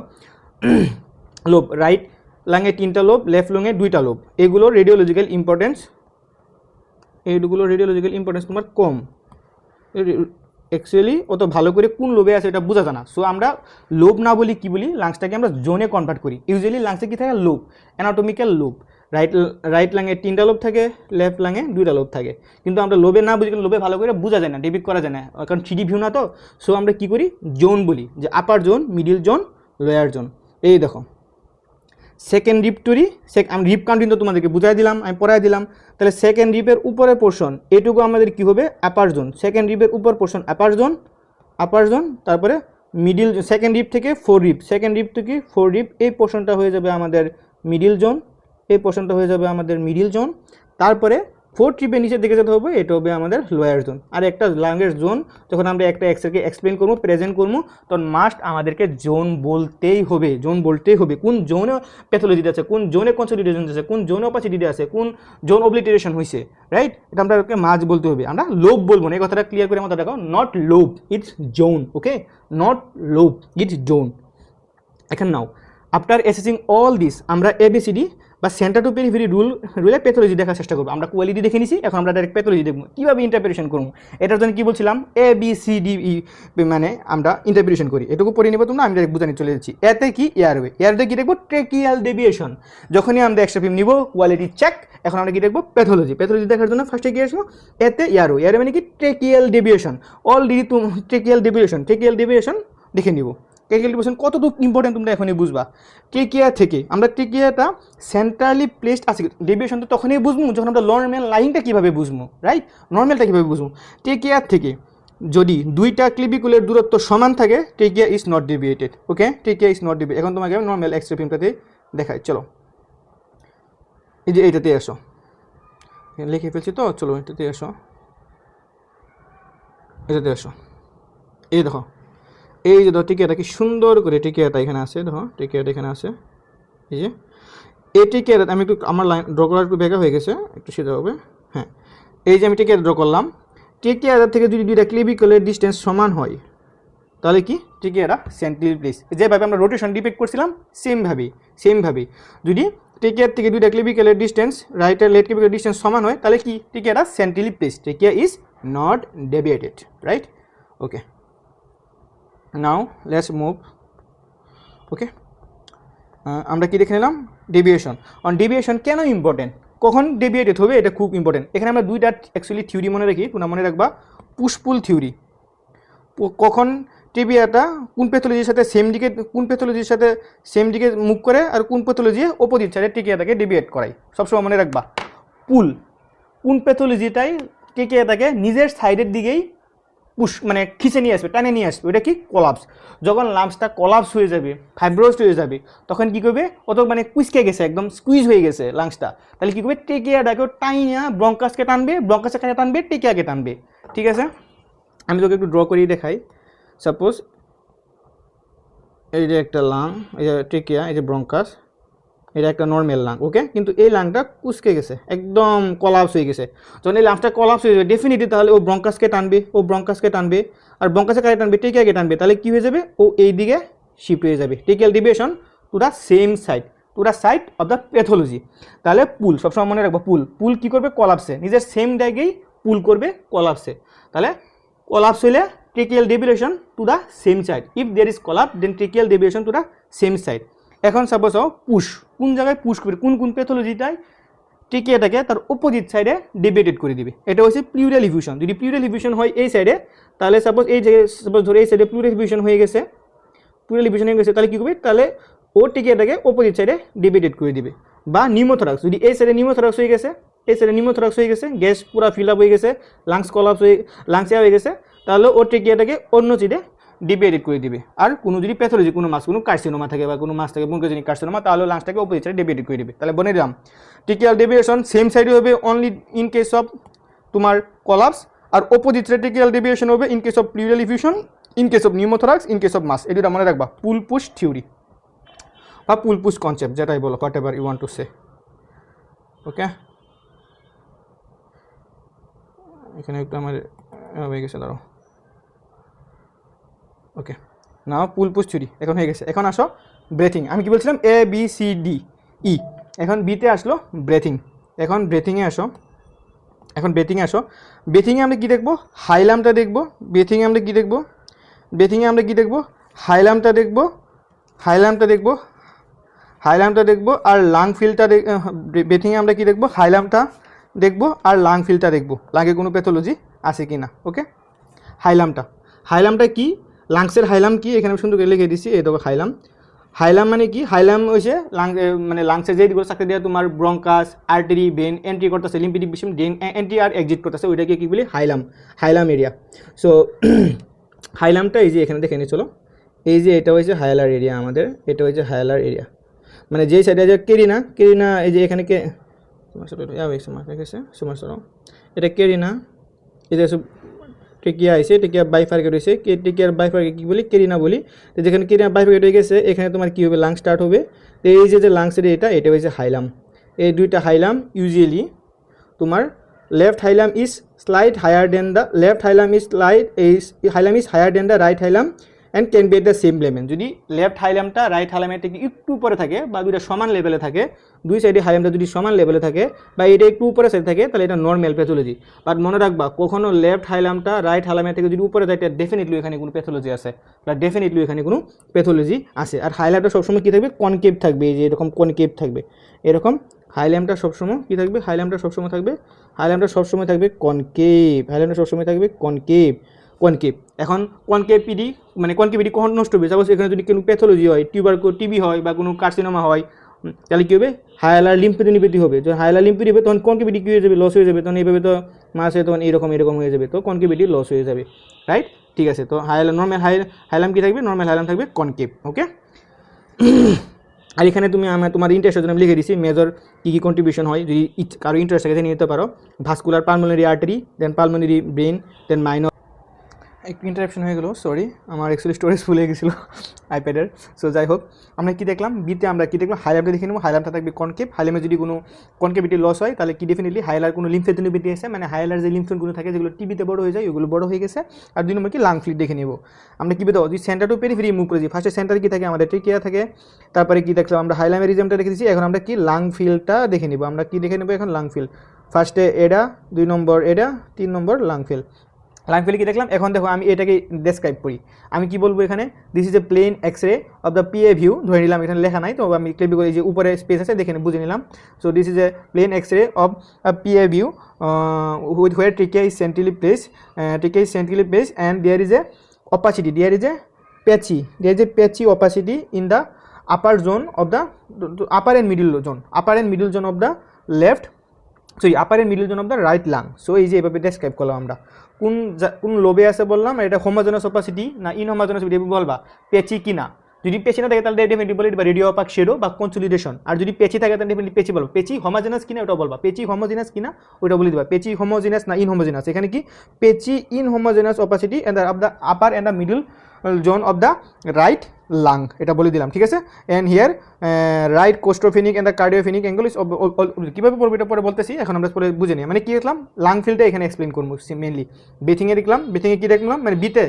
লোব রাইট লাংয়ে 3টা লোব, লেফট লাংয়ে 2টা লোব। এগুলো রেডিওলজিক্যাল ইম্পর্টেন্স তোমার কম। অ্যাকচুয়ালি অত ভালো করে কোন লোবে আছে এটা বোঝা যায় না। সো আমরা লোব না বলি, কি বলি, লাংসটাকে আমরা জোনে কনভার্ট করি। ইউজুয়ালি লাংসে কি থাকে, লোব, অ্যানাটমিক্যাল লোব। রাইট লাংয়ে 3টা লোব থাকে, লেফট লাংয়ে 2টা লোব থাকে। কিন্তু আমরা লোবে না বুঝি, কিন্তু লোবে ভালো করে বোঝা যায় না, ডিপিক্ট করা যায় না, কারণ 3D ভিউ না তো। সো আমরা কি করি, জোন বলি, যে upper zone, middle zone, lower zone. এই দেখো সেকেন্ড রিপটরি, আমি রিপ কাউন্ট কিন্তু তোমাদেরকে বুঝাই দিলাম, আমি পড়াই দিলাম। তাহলে সেকেন্ড রিপের উপরের পোর্শন এটুকু আমাদের কি হবে, আপার জোন। সেকেন্ড রিপের উপর পোর্শন আপার জোন, তারপরে মিডিল, সেকেন্ড রিপ থেকে 4 রিপ, সেকেন্ড রিপ থেকে 4 রিপ, এই পোর্শনটা হয়ে যাবে আমাদের মিডিল জোন, এই পোর্শনটা হয়ে যাবে আমাদের মিডিল জোন। তারপরে 4 রিপের নিচের দিকে যেতে হবে, এটা হবে আমাদের লোয়ার জোন। আর একটা লাংয়ের জোন যখন আমরা একটা এক্সরেকে এক্সপ্লেন করবো, প্রেজেন্ট করবো, তখন মাস্ট আমাদেরকে জোন বলতেই হবে। কোন জোনে প্যাথোলজি আছে, কোন জোনে কনসলিডেশন আছে, কোন জোনে অপাসিটি আছে, কোন জোন অবলিটারেশন হয়েছে, রাইট? এটা আমাদেরকে মাস্ট বলতে হবে। আমরা লোব বলবো না, এই কথাটা ক্লিয়ার করে আমাদের দেখাও, not lobe, it's zone. Okay, not lobe, it's zone. এখন নাও, আফটার অ্যাসেসিং অল দিস, আমরা এবিসিডি বা সেন্টার টু পেরিফেরি রুলে প্যাথোলজি দেখার চেষ্টা করবো। আমরা কোয়ালিটি দেখে নিছি, এখন আমরা ডাইরেক্ট প্যাথোলজি দেখবো, কীভাবে ইন্টারপ্রিটেশন করবো। এটার জন্য কী বলছিলাম, ABCDE মানে আমরা ইন্টারপ্রিটেশন করি। এটুকু পড়ে নেবো তোমরা, আমি ডাইরেক্ট বুঝানি চলে যাচ্ছি। এতে কি এয়ারওয়ে কি দেখবো, ট্রেকিয়াল ডেভিয়েশন। যখনই আমরা এক্সট্রা ফিল্ম নিবো, কোয়ালিটি চেক। এখন আমরা কি দেখবো, প্যাথোলজি দেখার জন্য ফার্স্টে কি আসবো, এতে এয়ারওয়ে মানে কি, ট্রেকিয়াল ডেভিয়েশন। অলরেডি তুমি ট্রেকিয়াল ডেভিয়েশন দেখে নিব। ট্রেকিয়াল ডেভিয়েশন কতটুকু ইম্পর্টেন্ট তোমরা এখনই বুঝবা। ট্রেকিয়া থেকে আমরা ট্রেকিয়াটা সেন্ট্রালি প্লেসড আছে, ডেভিয়েশন তো তখনই বুঝবো যখন আমরা নর্মাল লাইনটা কীভাবে বুঝবো, রাইট? নর্মালটা কীভাবে বুঝবো, ট্রেকিয়ার থেকে যদি 2টা ক্লিভিকুলের দূরত্ব সমান থাকে, trachea is not deviated. Okay, trachea is not deviated. এখন তোমাকে নর্মাল এক্সরে ফিল্মটাতে দেখাই, চলো। এই যে এইটাতে আসো, লিখে ফেলছি তো, চলো এটাতে আসো, এই দেখো, এই যে দেখো টিকিয়াটা কি সুন্দর করে, টিকিয়াটা এখানে আছে, দেখো টিকিয়াটা এখানে আছে। এই যে এই টিকিয়াটা আমি একটু, আমার লাইন ড্র করার একটু বেগা হয়ে গেছে, একটু সিধা হবে। হ্যাঁ, এই যে আমি টিকিয়াটা ড্র করলাম, টিকিয়াটা থেকে যদি 2টা ক্লিভিকুলের ডিস্টেন্স সমান হয়, তাহলে কি টিকিয়াটা সেন্ট্রাল প্লেস। যেভাবে আমরা রোটেশন ডিপেক্ট করছিলাম, সেমভাবেই যদি টিকিয়ার থেকে 2টা ক্লিভিকুলের ডিস্টেন্স, রাইট আর লেফট ক্লিভিকুলের ডিস্টেন্স সমান হয়, তাহলে কি টিকিয়াটা সেন্ট্রালি প্লেস, টিকিয়া is not deviated, right? Okay, now let's move. Okay, আমরা কি দেখে নিলাম, ডেভিয়েশন। ডেভিয়েশন কেন ইম্পর্টেন্ট, কখন ডেভিয়েটেড হবে, এটা খুব ইম্পর্টেন্ট। এখানে আমরা 2টা অ্যাকচুয়ালি থিওরি মনে রাখি, তোমরা মনে রাখবা, পুশ পুল থিওরি। কখন টিবিয়াটা কোন প্যাথোলজির সাথে সেম দিকে মুভ করে, আর কোন প্যাথোলজি অপোজিট সাইডে টিকিয়াটাকে ডেভিয়েট করায়, সবসময় মনে রাখবা। পুল, কোন প্যাথোলজিটাই টিকিয়াটাকে নিজের সাইডের দিকেই পুশ মানে খিচে নিয়ে আসবে, টানে নিয়ে আসবে, ওটা কি, কোলাপস। যখন লাংসটা কোলাপস হয়ে যাবে, ফাইব্রোস্ট হয়ে যাবে, তখন কী করবে, অত মানে কুইসকে গেছে, একদম স্কুইজ হয়ে গেছে লাংসটা, তাহলে কী করবে, টেকিয়াটাকেও টাইনিয়া ব্রঙ্কাসকে টানবে, ব্রঙ্কাসকে টানবে, টেকিয়াকে টানবে। ঠিক আছে, আমি তোকে একটু ড্র করিয়ে দেখাই। সাপোজ এই যে একটা লাং, এই যে ট্রেকিয়া, এই যে ব্রঙ্কাস, এটা একটা নর্মাল লাং, ওকে। কিন্তু এই লাংটা কুচকে গেছে, একদম কলাপস হয়ে গেছে। যখন এই লাংটা কলাপস হয়ে যাবে ডেফিনেটলি তাহলে ও ব্রঙ্কাসকে টানবে, আর ব্রঙ্কাসে কারে টানবে, ট্রেকিয়াকে টানবে। তাহলে কী হয়ে যাবে, ও এই দিকে শিফট হয়ে যাবে, tracheal deviation to the same side of the pathology. তাহলে পুল সবসময় মনে রাখবো, পুল কী করবে, কলাপসে, নিজের সেম জায়গায় পুল করবে কলাপসে। তাহলে কলাপস হইলে tracheal deviation to the same side, if there is collapse then tracheal deviation to the same side. এখন সাপোজ পুশ, কোন জায়গায় পুশ করবে, কোন প্যাথোলজিটায় ট্রেকিয়াটাকে তার অপোজিট সাইডে ডেভিয়েটেড করে দিবে। এটা হচ্ছে প্লিউরাল ইফিউশন। যদি প্লিউরাল ইফিউশন হয় এই সাইডে, তাহলে সাপোজ এই জায়গায় ধরে এই সাইডে প্লিউরাল ইফিউশন হয়ে গেছে, তাহলে কী করবে, তাহলে ও ট্রেকিয়াটাকে অপোজিট সাইডে ডেভিয়েটেড করে দিবে। বা নিউমোথরাক্স, যদি এই সাইডে নিউমোথরাক্স হয়ে গেছে, গ্যাস পুরো ফিল আপ হয়ে গেছে, লাংস হয়ে গেছে, তাহলে ও ট্রেকিয়াটাকে অন্য সাইডে ডিভিয়েটেড করে দিবে। আর কোনো যদি প্যাথোলজি, কোনো কার্সিনোমা থাকে বা কোনো মাছ থাকে ব্রঙ্কোজেনিক কার্সিনোমা, তাহলে লাংসটাকে অপোজিট সাইডে ডিভিয়েটেড করে দিবে। তাহলে বলে দিলাম ট্রেকিয়াল ডেভিয়েশন সেম সাইডে হবে অনলি ইন কেস অফ তোমার কলাপস, আর অপোজিট সাইডে ট্রেকিয়াল ডেভিয়েশন হবে in case of pleural effusion, in case of pneumothorax, in case of mass. এটা মনে রাখবা, পুল পুশ থিওরি বা পুল পুশ কনসেপ্ট, যেটাই বলো, whatever you want to say, okay. এখানে একটু আমার হয়ে গেছে, দাঁড়াও, ওকে। নাও পুল পুশ থিওরি এখন হয়ে গেছে। এখন আসো ব্রেথিং। আমি কি বলছিলাম, ABCD E, এখন বিতে আসলো ব্রেথিং। এখন ব্রেথিংয়ে আসো, ব্রেথিংয়ে আমরা কী দেখবো, হাইলামটা দেখবো। ব্রেথিংয়ে আমরা কী দেখবো, হাইলামটা দেখবো আর লাং ফিলটা ব্রেথিংয়ে আমরা কী দেখবো, হাইলামটা দেখবো আর লাং ফিলটা দেখবো, লাঙে কোনো প্যাথোলজি আছে কি না, ওকে। হাইলামটা কি, লাংসের হাইলাম কি, এখানে সুন্দর করে লিখে দিচ্ছি, এই দেখো হাইলাম মানে কি, হাইলাম হয়েছে মানে লাংসের যে দিকে চাকরি দেওয়া তোমার ব্রঙ্কাস, আর্টারি, ভেন এন্ট্রি করতেছে, লিম্ফেটিক সিস্টেম এন্ট্রি আর এক্সিট করতেছে, ওইটাকে কি বলি, হাইলাম এরিয়া। সো হাইলামটা এই যে এখানে দেখে নিয়ে চলো, এই যে এটা হয়েছে হায়ালার এরিয়া আমাদের, এটা হয়েছে হায়ালার এরিয়া, মানে যেই সাইডে যে কেরিনা, এই যে এখানে এটা কেরিনা, এই যে ট্রেকিয়া আছে, ট্রেকিয়া বাইফার্কেট হয়েছে, ট্রেকিয়ার বাইফার্কেট কী বলি, কেরিনা বলি। তো যেখানে কেরিনা বাইফার্কেট হয়ে গেছে, এখানে তোমার কী হবে, লাং স্টার্ট হবে। তো এই যে লাংসের এটা হয়েছে হাইলাম। এই দুইটা হাইলাম ইউজুয়ালি তোমার left hilum is slightly higher than the hilum is higher than the right hilum and can be at the same level. যদি লেফট হাইলামটা রাইট হাইলামের থেকে একটু উপরে থাকে বা দুইটা সমান লেভেলে থাকে, দুই সাইডে হাইলামটা যদি সমান লেভেলে থাকে বা এটা একটু উপরে সাইড থাকে, তাহলে এটা নর্মাল প্যাথোলজি। বাট মনে রাখবা, কখনো লেফট হাইলামটা রাইট হাইলামের থেকে যদি উপরে যায়, এটা ডেফিনেটলি এখানে কোনো প্যাথোলজি আছে, আর হাইলামটা সবসময় কী থাকবে, কনকেভ থাকবে, এই যে এরকম কনকেভ থাকবে, এরকম হাইলামটা সবসময় কী থাকবে, হাইলামটা সবসময় থাকবে কনকেভ। এখন কনকেভিটি মানে কনকেভিটি কখন নষ্ট হবে, সাপোজ এখানে যদি কোনো প্যাথোলজি হয়, টিবি হয় বা কোনো কার্সিনোমা হয়, তাহলে কী হবে, হায়ালার লিম্ফেডিনোপ্যাথি হবে। যখন হায়ালার লিম্ফেডিনোপ্যাথি তখন কনকেভিটি কী হয়ে যাবে, লস হয়ে যাবে। তখন এইভাবে তো মাসে তখন এরকম হয়ে যাবে, তো কনকেভিটি লস হয়ে যাবে, রাইট। ঠিক আছে, তো নর্মাল হাইলাম কী থাকবে, নর্মাল হাইলাম থাকবে কনকেভ, ওকে। আর এখানে তোমার ইন্টারেস্টের জন্য লিখে দিচ্ছি মেজর কী কন্ট্রিবিউশন হয়, যদি কারো ইন্টারেস্ট থাকে নিতে পারো। ভাস্কুলার পালমোনারি আর্টারি, দেন পালমোনারি ব্রেন, দেন মাইনর। একটু ইন্টারাপশন হয়ে গেলো, সরি, আমার অ্যাকচুয়ালি স্টোরেজ ফুল হয়ে গেছিলো আইপ্যাডের। সো যাই হোক, আমরা কী দেখলাম, বিতে আমরা কী দেখলাম, হাইলামটা দেখে নেবো। হাইলামটা থাকবে কনকেভ। হাইলামে যদি কোনো কনকেভিটি লস হয়, তাহলে কি ডেফিনেটলি হাইলার কোনো লিম্ফেডিনোপ্যাথি আছে, মানে হাইলার যে লিম্ফোনগুলো থাকে যেগুলো টিবিতে বড় হয়ে যায়, ওগুলো বড় হয়ে গেছে। আর 2 নম্বর কি, লাং ফিট দেখে নেবো। আমরা কী পেতে, যদি সেন্টার টু পেরিফেরি মুভ করেছি, ফার্স্টে সেন্টার কী থাকে, আমাদের ট্রেকিয়া থাকে। তারপরে কী দেখলাম আমরা, হাইলামের রিজমটা দেখে দিচ্ছি। এখন আমরা কি লাং ফিলটা দেখে নেবো। আমরা কী দেখে নেবো এখন, লাং ফিল। ফার্স্টে এটা, 2 নম্বর এটা, 3 নম্বর লাং ফিল কি দেখলাম। এখন দেখো আমি এটাকে ডেসক্রাইব করি। আমি কি বলবো এখানে, this is a plain x-ray of the PA view, ধরে নিলাম, এখানে লেখা নাই, তো আমি ক্লিক করে যে উপরে স্পেস আছে দেখে বুঝে নিলাম। So this is a plain x-ray of PA view with where trachea is centrally place and there is a opacity, there is a patchy opacity in the upper zone of the upper and middle zone of the left, upper and middle zone of the right lung. So এই যে এভাবে describe করলাম আমরা। কোন লোবে আছে বললাম, এটা homogeneous opacity না ইনহোমোজেনাস বলবা, পেচি কিনা। যদি পেচি না থাকে তাহলে ডেফিনেটলি বলে দিবা রেডিও অপাক শেডো বা কনসোলিডেশন। আর যদি পেচি থাকে তাহলে ডেফিনেটলি পেচি বলবো। পেচি হোমোজেনাস কিনা ওটা বলবা, পেচি হোমোজেনাস কিনা ওটা বলে দিবা। পেচি হোমোজেনাস না ইনহোমোজেনাস, এখানে কি patchy inhomogeneous opacity and of the upper and the middle zone of the right lung, এটা বলে দিলাম, ঠিক আছে। And here right costophrenic and the cardiophrenic angle is কীভাবে পড়বো এটা পরে বলতেছি, এখন আমরা পরে বুঝে নিই। মানে কী দেখলাম, লাং ফিল্ডটা এখানে এক্সপ্লেন করবো মেনলি। ব্রিথিংয়ে দেখলাম, ব্রিথিংয়ে কী দেখলাম, মানে বিতে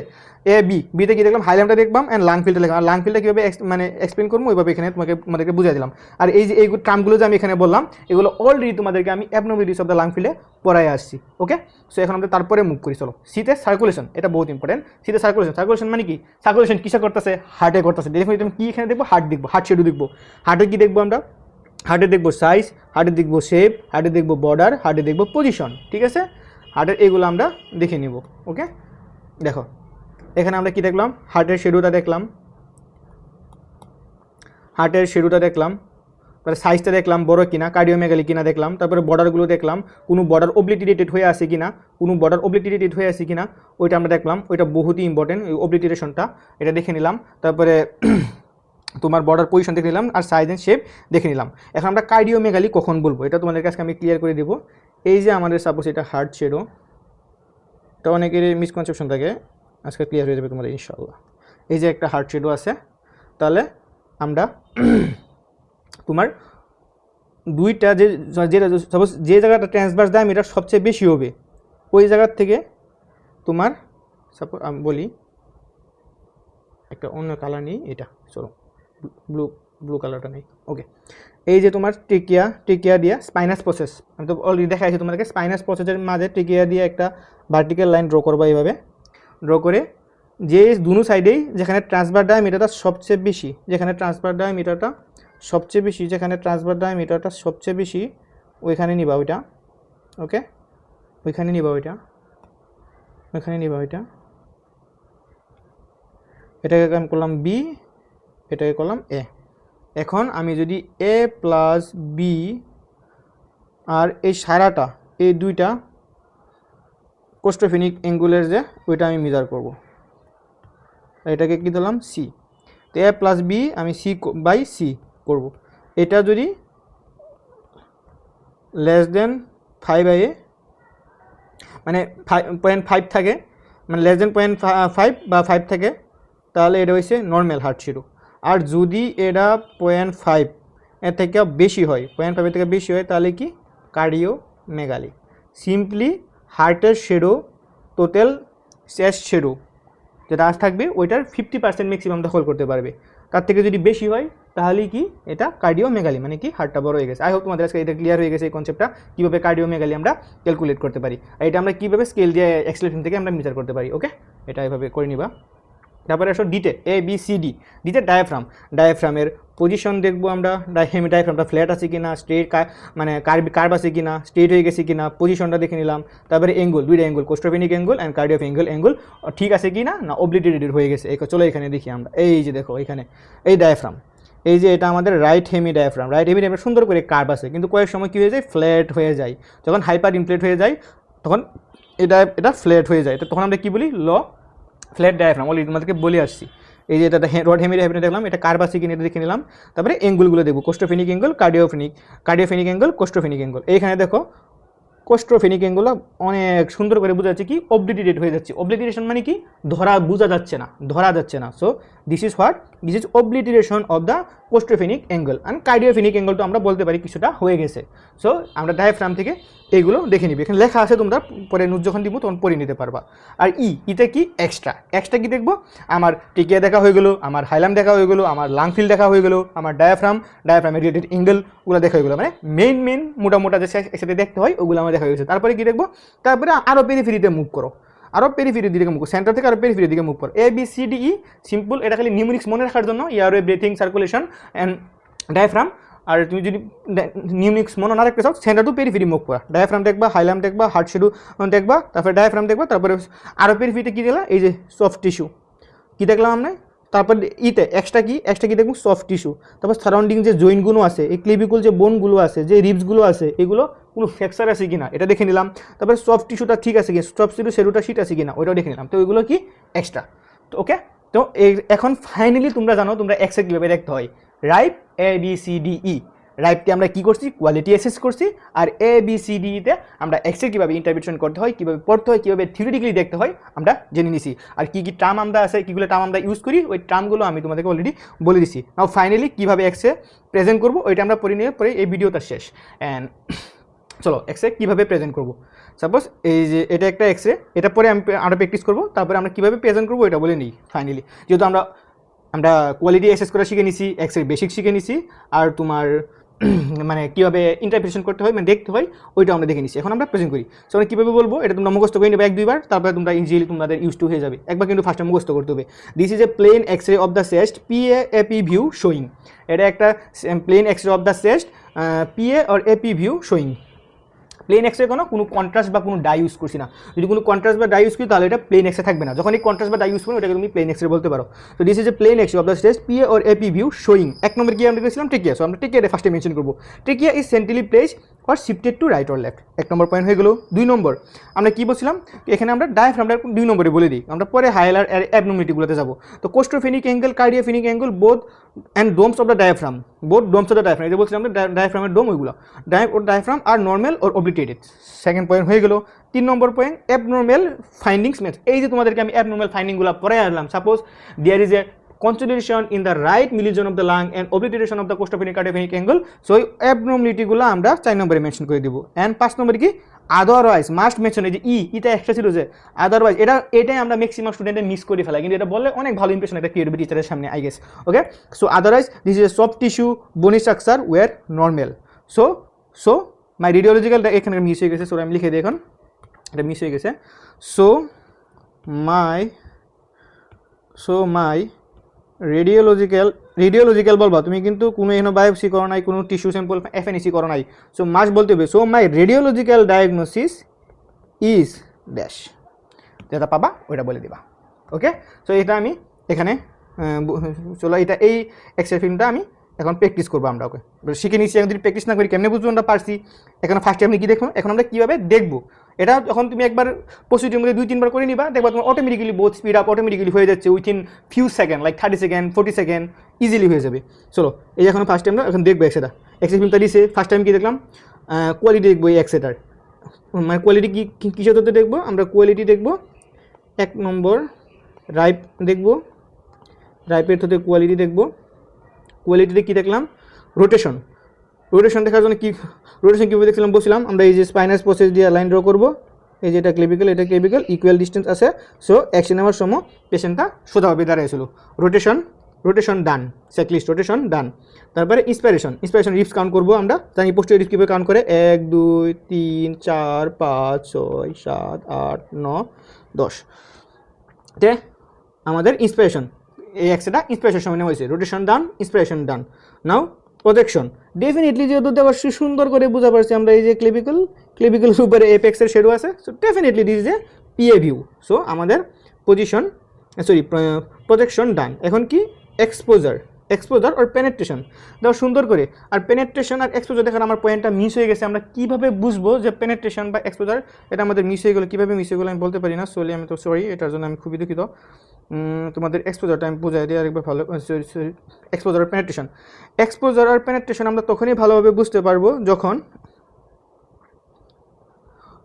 বিতে কী দেখলাম, হাইলামটা দেখলাম অ্যান্ড লাং ফিল্ডটা দেখলাম। আর লাং ফিল্ডটা কীভাবে মানে এক্সপ্লেন করবো ওইভাবে এখানে তোমাদেরকে বুঝিয়ে দিলাম। আর এই যে এই টার্মগুলো যে আমি এখানে বললাম, এগুলো অলরেডি তোমাদেরকে আমি অ্যাবনর্মালিটিস অফ দ্য লাং ফিল্ডে পড়াই আসছি, ওকে। সো এখন আমরা তারপরে মুভ করি, চলো। সিতে সার্কুলেশন, এটা বহুত ইম্পর্টেন্ট। সিতে সার্কুলেশন, সার্কুলেশন মানে কি, সার্কুলেশন কিসে করতেছে, হার্টে করতেছে। দেখুন তুমি কি এখানে দেখবো, হার্ট দেখবো, হার্ট শেডু দেখবো। হার্টে কি দেখবো আমরা, হার্টে দেখবো সাইজ, হার্টে দেখবো শেপ, হার্টে দেখবো বর্ডার, হার্টে দেখবো পজিশন, ঠিক আছে। হার্টের এগুলো আমরা দেখে নিব, ওকে। দেখো এখানে আমরা কি দেখলাম, হার্টের শেডুটা দেখলাম, হার্টের শেডুটা দেখলাম, তারপরে সাইজটা দেখলাম বড় কিনা, কার্ডিওমেগালি কিনা দেখলাম, তারপরে বর্ডারগুলো দেখলাম, কোনো বর্ডার অবলিটেটেড হয়ে আছে কিনা, কোনো বর্ডার অবলিটেটেড হয়ে আছে কিনা ওইটা আমরা দেখলাম। ওইটা বহুতই ইম্পর্টেন্ট, ওই অবলিটেশনটা, এটা দেখে নিলাম। তারপরে তোমার বর্ডার পজিশন দেখে নিলাম, আর সাইজ অ্যান্ড শেপ দেখে নিলাম। এখন আমরা কার্ডিওমেগালি কখন বলবো এটা তোমাদের কাছে আমি ক্লিয়ার করে দেবো। এই যে আমাদের সাপোজ এটা হার্ট শেডো, এটা অনেকেরই মিসকনসেপশন থাকে, আজকে ক্লিয়ার হয়ে যাবে তোমাদের ইনশাআল্লাহ। এই যে একটা হার্ট শেডো আছে, তাহলে আমরা তোমার দুইটা যে সাপোজ যে জায়গাটা ট্রান্সভার্স ডায়ামিটার সবচেয়ে বেশি হবে ওই জায়গার থেকে তোমার সাপোজ আমি বলি একটা অন্য কালার নেই, এটা চলো ব্লু কালারটা নেই, ওকে। এই যে তোমার টেকিয়া দিয়া স্পাইনাস প্রসেস, আমি তো অলরেডি দেখাইছি তোমাদেরকে। স্পাইনাস প্রসেসের মাঝে টেকিয়া দিয়ে একটা ভার্টিক্যাল লাইন ড্র করবা, এইভাবে ড্র করে যে দুনো সাইডেই যেখানে ট্রান্সভার্স ডায়ামিটারটা সবচেয়ে বেশি, যেখানে ট্রান্সভার্স ডায়ামিটারটা সবচেয়ে বেশি, যেখানে ট্রান্সভার্স ডায়ামিটারটা সবচেয়ে বেশি ওইখানে নিবা ওইটা, ওকে। ওইখানে নিবা ওইটা, ওইখানে নিবা ওইটা। এটাকে আমি করলাম বি, এটাকে করলাম এ। এখন আমি যদি এ প্লাস বি আর এই সারাটা, এই দুইটা কোস্টোফেনিক অ্যাঙ্গুলের যে ওইটা আমি মেজার করব, এটাকে কি দিলাম সি। তো এ প্লাস বি আমি সি বাই সি করব। এটা যদি লেস দেন 5/a মানে 0.5 থাকে, মানে লেস দেন 0.5 বা 5 থাকে, তাহলে এটা হচ্ছে নর্মাল হার্ট শেডো। আর যদি এটা 0.5 এর থেকে বেশি হয়, 0.5 এর থেকে বেশি হয়, তাহলে কি কার্ডিওমেগালি। সিম্পলি হার্টের শেডো, টোটাল চেস্ট শেডো যেটা আজ থাকবে ওইটার 50% ম্যাক্সিমাম দখল করতে পারবে। তার থেকে যদি বেশি হয় তাহলে কি এটা কার্ডিওমেগালি, মানে কি হার্টটা বড় হয়ে গেছে। আই হোপ তোমাদের আজকে এটা ক্লিয়ার হয়ে গেছে, এই কনসেপ্টটা কীভাবে কার্ডিওমেগালি আমরা ক্যালকুলেট করতে পারি, আর এটা আমরা কীভাবে স্কেল দিয়ে এক্সেলেশন থেকে আমরা মেজার করতে পারি, ওকে। এটা এভাবে করে নিবা। তারপরে আসো ডিতে, এ বি সি ডি। ডিতে ডায়াফ্রাম, ডায়াফ্রামের পজিশন দেখবো আমরা, ডায়াফ্রামটা ফ্ল্যাট আছে কিনা, স্ট্রেট মানে কার্ভ আছে কিনা, স্ট্রেট হয়ে গেছে কিনা, পজিশনটা দেখে নিলাম। তারপরে অ্যাঙ্গেল, দুইটা angle, costophrenic angle and cardio angle ঠিক আছে কিনা, না অবলিটেটেড হয়ে গেছে। চলো এখানে দেখি আমরা, এই যে দেখো এখানে এই ডায়াফ্রাম, এই যে এটা আমাদের right hemi diaphragm. Right hemi diaphragm সুন্দর করে কার্ভ আছে, কিন্তু কয়েক সময় কী হয়ে যায়, ফ্ল্যাট হয়ে যায়। যখন হাইপার ইনফ্লেট হয়ে যায় তখন এটা ফ্ল্যাট হয়ে যায়, তো তখন আমরা কী বলি, ফ্ল্যাট ডায়াফ্রাম। অলরেডি তোমাদেরকে বলে আসছি। এই যে এটা রড হেমি ডায়াফ্রাম দেখলাম, এটা কার্ভ আছে কিনা এটা দেখে নিলাম। তারপরে অ্যাঙ্গেলগুলো দেখবো, costophrenic angle, cardiophrenic angle, costophrenic angle. এইখানে দেখো কোস্টোফেনিক অ্যাঙ্গেল অনেক সুন্দর করে বোঝা যাচ্ছে কি অবলিটেটেড হয়ে যাচ্ছে। অবলিটেশন মানে কি, বোঝা যাচ্ছে না, ধরা যাচ্ছে না। So this is obliteration of the costophrenic angle. And cardiophrenic angle তো আমরা বলতে পারি কিছুটা হয়ে গেছে। সো আমরা ডায়াফ্রাম থেকে এইগুলো দেখে নিবি, এখানে লেখা আছে, তোমরা পরে নোট যখন দিব তখন পড়ে নিতে পারবা। আর ইতে কি এক্সট্রা কি দেখবো, আমার টিকিয়া দেখা হয়ে গেলো, আমার হাইলাম দেখা হয়ে গেলো, আমার লাংফিল দেখা হয়ে গেলো, আমার ডায়াফ্রামের রিলেটেড অ্যাঙ্গেলগুলো দেখা হয়ে গেলো, মানে মেইন মোটা যে একসাথে দেখতে হয় ওগুলো আমার দেখা হয়ে গেছে। তারপরে কি দেখবো, তারপরে আরও পেরিফেরিতে মুভ করো, আরও পেরিফেরির দিকে মুভ করো, সেন্টার থেকে আরও পেরিফেরির দিকে মুভ করো। A B C D E simple, এটা খালি নিউমেরিক্স মনে রাখার জন্য, airway, breathing, circulation and diaphragm. আর তুমি যদি নিউমেরিক্স মনে না রাখতে চাও, সেন্টার টু পেরিফেরি মুভ করা, ডায়াফ্রাম দেখবা, হাইলাম দেখবা, হার্ট শেডু দেখবা, তারপরে ডায়াফ্রাম দেখবা। তারপরে আরও পেরিফেরিতে কী দেখলাম, এই যে সফট টিস্যু কী দেখলাম আমরা। তারপর এক্সট্রা কি দেখবো, সফট টিস্যু। তারপর সারাউন্ডিং যে জয়েন্টগুলো আছে, এই ক্লিভিকুল যে বোনগুলো আছে, যে রিবসগুলো আছে, এগুলো কোনো ফ্র্যাকচার আছে কিনা এটা দেখে নিলাম। তারপরে সফট টিস্যুটা ঠিক আছে কিনা, সফট টিস্যু শেডুটা শীট আছে কিনা ওইটাও দেখে নিলাম। তো ওইগুলো কি এক্সট্রা, তো ওকে। তো এখন ফাইনালি তোমরা জানো তোমরা এক্সে কীভাবে দেখতে হয়, right A B C D E. রাইটে আমরা কি করছি, কোয়ালিটি অ্যাসেস করছি, আর ABCDতে আমরা এক্সেল কীভাবে ইন্টারপ্রিটেশন করতে হয়, কীভাবে পড়তে হয়, কীভাবে থিওরিটিক্যালি দেখতে হয় আমরা জেনে নিছি। আর কী কী টার্ম আমরা আছে, কীগুলো টার্ম আমরা ইউজ করি, ওই টার্মগুলো আমি তোমাদেরকে অলরেডি বলে দিছি। নাও ফাইনালি কীভাবে এক্সে প্রেজেন্ট করবো ওইটা আমরা পড়ে নিয়ে পরে এই ভিডিওটা শেষ। অ্যান্ড চলো এক্সরে কীভাবে প্রেজেন্ট করবো। সাপোজ এই যে এটা একটা এক্সরে, এটা পরে আমরা প্র্যাকটিস করবো, তারপরে আমরা কীভাবে প্রেজেন্ট করবো এটা বলে নিই ফাইনালি। যেহেতু আমরা কোয়ালিটি অ্যাসেস করা শিখে নিছি, এক্সরে বেসিক শিখে নিছি, আর তোমার মানে কীভাবে ইন্টারপ্রিটেশন করতে হয়, মানে দেখতে হয়, ওইটা আমরা দেখে নিছি। এখন আমরা প্রেজেন্ট করি। সো আমরা কীভাবে বলবো এটা তোমরা মুখস্থ করে নেবে 1-2 বার, তারপরে তোমরা ইজিলি তোমাদের ইউজ টু হয়ে যাবে। একবার কিন্তু ফার্স্টে মুখস্থ করতে হবে। This is a plain x-ray of the chest PA-AP view showing. এটা একটা plain x-ray of the chest PA or AP view showing. Plain x ray কোনো কন্ট্রাস্ট বা কোনো ডাই ইউজ করছি না। যদি কোনো কন্ট্রাস্ট বা ডাই ইউজ করি তাহলে এটা প্লেন এক্সরে থাকবে না। যখন এই কন্ট্রাস্ট বা ডাই ইউজ করি ওটাকে তুমি প্লেন এক্সরে বলতে পারো। তো this is a plain x-ray of the chest PA or AP view showing. 1 নম্বর কি আমরা করেছিলাম, ট্রেকিয়া। সো আমরা ট্রেকিয়াটা ফার্স্টে মেনশন করবো। Trachea is centrally placed or shifted to right or left। 1 number point হয়ে গেল। 2 নম্বর আমরা কি বলছিলাম, এখানে আমরা ডায়াফ্রামটা 2 নম্বরে বলে দিই, আমরা পরে হাইলার অ্যাবনর্মালিটিগুলোতে যাবো। তো costophrenic angle, cardiophrenic angle, both and domes of the diaphragm, both domes of the diaphragm, এটা বলছিলাম আমরা ডায়াফ্রামের ডোম, ওইগুলো ডায়াফ্রাম আর normal or obliterated. 2nd point হয়ে গেল। 3 number point abnormal findings method. এই যে তোমাদেরকে আমি অ্যাবনর্মাল ফাইন্ডিংগুলো পরে আনলাম। Suppose there is a consolidation in the right middle zone of the lung and obliteration of the costophenic cardiopenic angle। So এই অ্যাবনর্মালিটিগুলো আমরা 4 নম্বরে মেনশন করে দিব। অ্যান্ড 5 নম্বরে কি, আদারওয়াইজ মাস্ট মেনশন। এই যে এটা এক্সট্রা ছিল যে আদারওয়াইজ, এটাই আমরা ম্যাক্সিমাম স্টুডেন্টের মিস করে ফেলাই, কিন্তু এটা বললে অনেক ভালো ইমপ্রেশন একটা ক্রিয়েট হবে টিচারের সামনে, I guess. Okay, so otherwise this is a soft tissue bony structure were normal. So my radiological, এখানে মিস হয়ে গেছে, সো আমি লিখে দিই এখন, এটা মিস হয়ে গেছে। সো মাই রেডিওলজিক্যাল বলবা তুমি, কিন্তু কোনো এখানে বায়োপসি করো নাই, কোনো টিস্যু স্যাম্পল FNEC করো নাই। সো মাস বলতে হবে। So my radiological diagnosis is dash, যেটা পাবা ওইটা বলে দিবা। ওকে, সো এটা আমি এখানে চলো এটা এই এক্সেল ফিল্মটা আমি এখন প্র্যাকটিস করবো। আমরা ওকে শিখে নিচ্ছি, এখন যদি প্র্যাকটিস না করি কেমনে বুঝবো আমরা পারছি। এখন ফার্স্টে আপনি কী দেখুন, এখন আমরা কীভাবে দেখবো এটা, যখন তুমি একবার প্রসিডিউর মধ্যে 2-3 বার করে নিবা, দেখবা তোমার automatically both speed up automatically হয়ে যাচ্ছে within few second, like 30 second 40 second easily হয়ে যাবে। চলো এই এখন ফার্স্ট টাইম এখন দেখবো এক্সেটা, এক্সেল ফিল্মটা দিছে। ফার্স্ট টাইম কী দেখলাম, কোয়ালিটি দেখবো এই এক্সেটার, মানে কোয়ালিটি কী কিসের হতে দেখবো আমরা, কোয়ালিটি দেখবো 1 নম্বর, রাইপ দেখবো, রাইপের হতে কোয়ালিটি দেখবো। কোয়ালিটিতে কী দেখলাম, রোটেশন দেখার জন্য রোটেশন কীভাবে দেখছিলাম বলছিলাম আমরা, এই যে স্পাইনাস প্রসেস দিয়ে লাইন ড্র করবো, এই যে এটা ক্লেভিক্যাল, এটা ক্লেভিক্যাল, ইকুয়াল ডিস্টেন্স আছে। সো অ্যাকশন নেওয়ার সময় পেশেন্টটা সোজাভাবে দাঁড়িয়েছিল। রোটেশন ডান, চেকলিস্ট রোটেশন ডান। তারপরে ইন্সপিরেশন রিপস কাউন্ট করবো আমরা, জানি পোস্টেরিয়র রিপস কীভাবে কাউন্ট করে, 1 2 3 4 5 6 7 8 9 10। তে আমাদের ইন্সপিরেশন, এই এক্সটা ইন্সপিরেশন সময় নেওয়া হয়েছে, রোটেশন ডান, ইন্সপিরেশন ডান। নাও প্রজেকশন, ডেফিনেটলি যেহেতু দেওয়ার সুন্দর করে বোঝা পারছি আমরা, এই যে ক্লেভিক্যাল উপরে এপেক্সের শেডো আছে। So definitely this is A PA view. So আমাদের প্রজেকশন ডান। এখন কি, এক্সপোজার আর পেনেট্রেশন দেওয়া সুন্দর করে। আর পেনেট্রেশন আর এক্সপোজার দেখার আমার পয়েন্টটা মিস হয়ে গেছে। আমরা কীভাবে বুঝবো যে পেনেট্রেশন বা এক্সপোজার, এটা আমাদের মিস হয়ে গেলো। কীভাবে মিস হয়ে গেলো আমি বলতে পারি না, আমি তো সরি, এটার জন্য আমি খুবই দুঃখিত। তোমাদের এক্সপোজারটা আমি বোঝাই দিই আরেকবার ভালো। এক্সপোজার আর পেনেট্রেশন আমরা তখনই ভালোভাবে বুঝতে পারবো যখন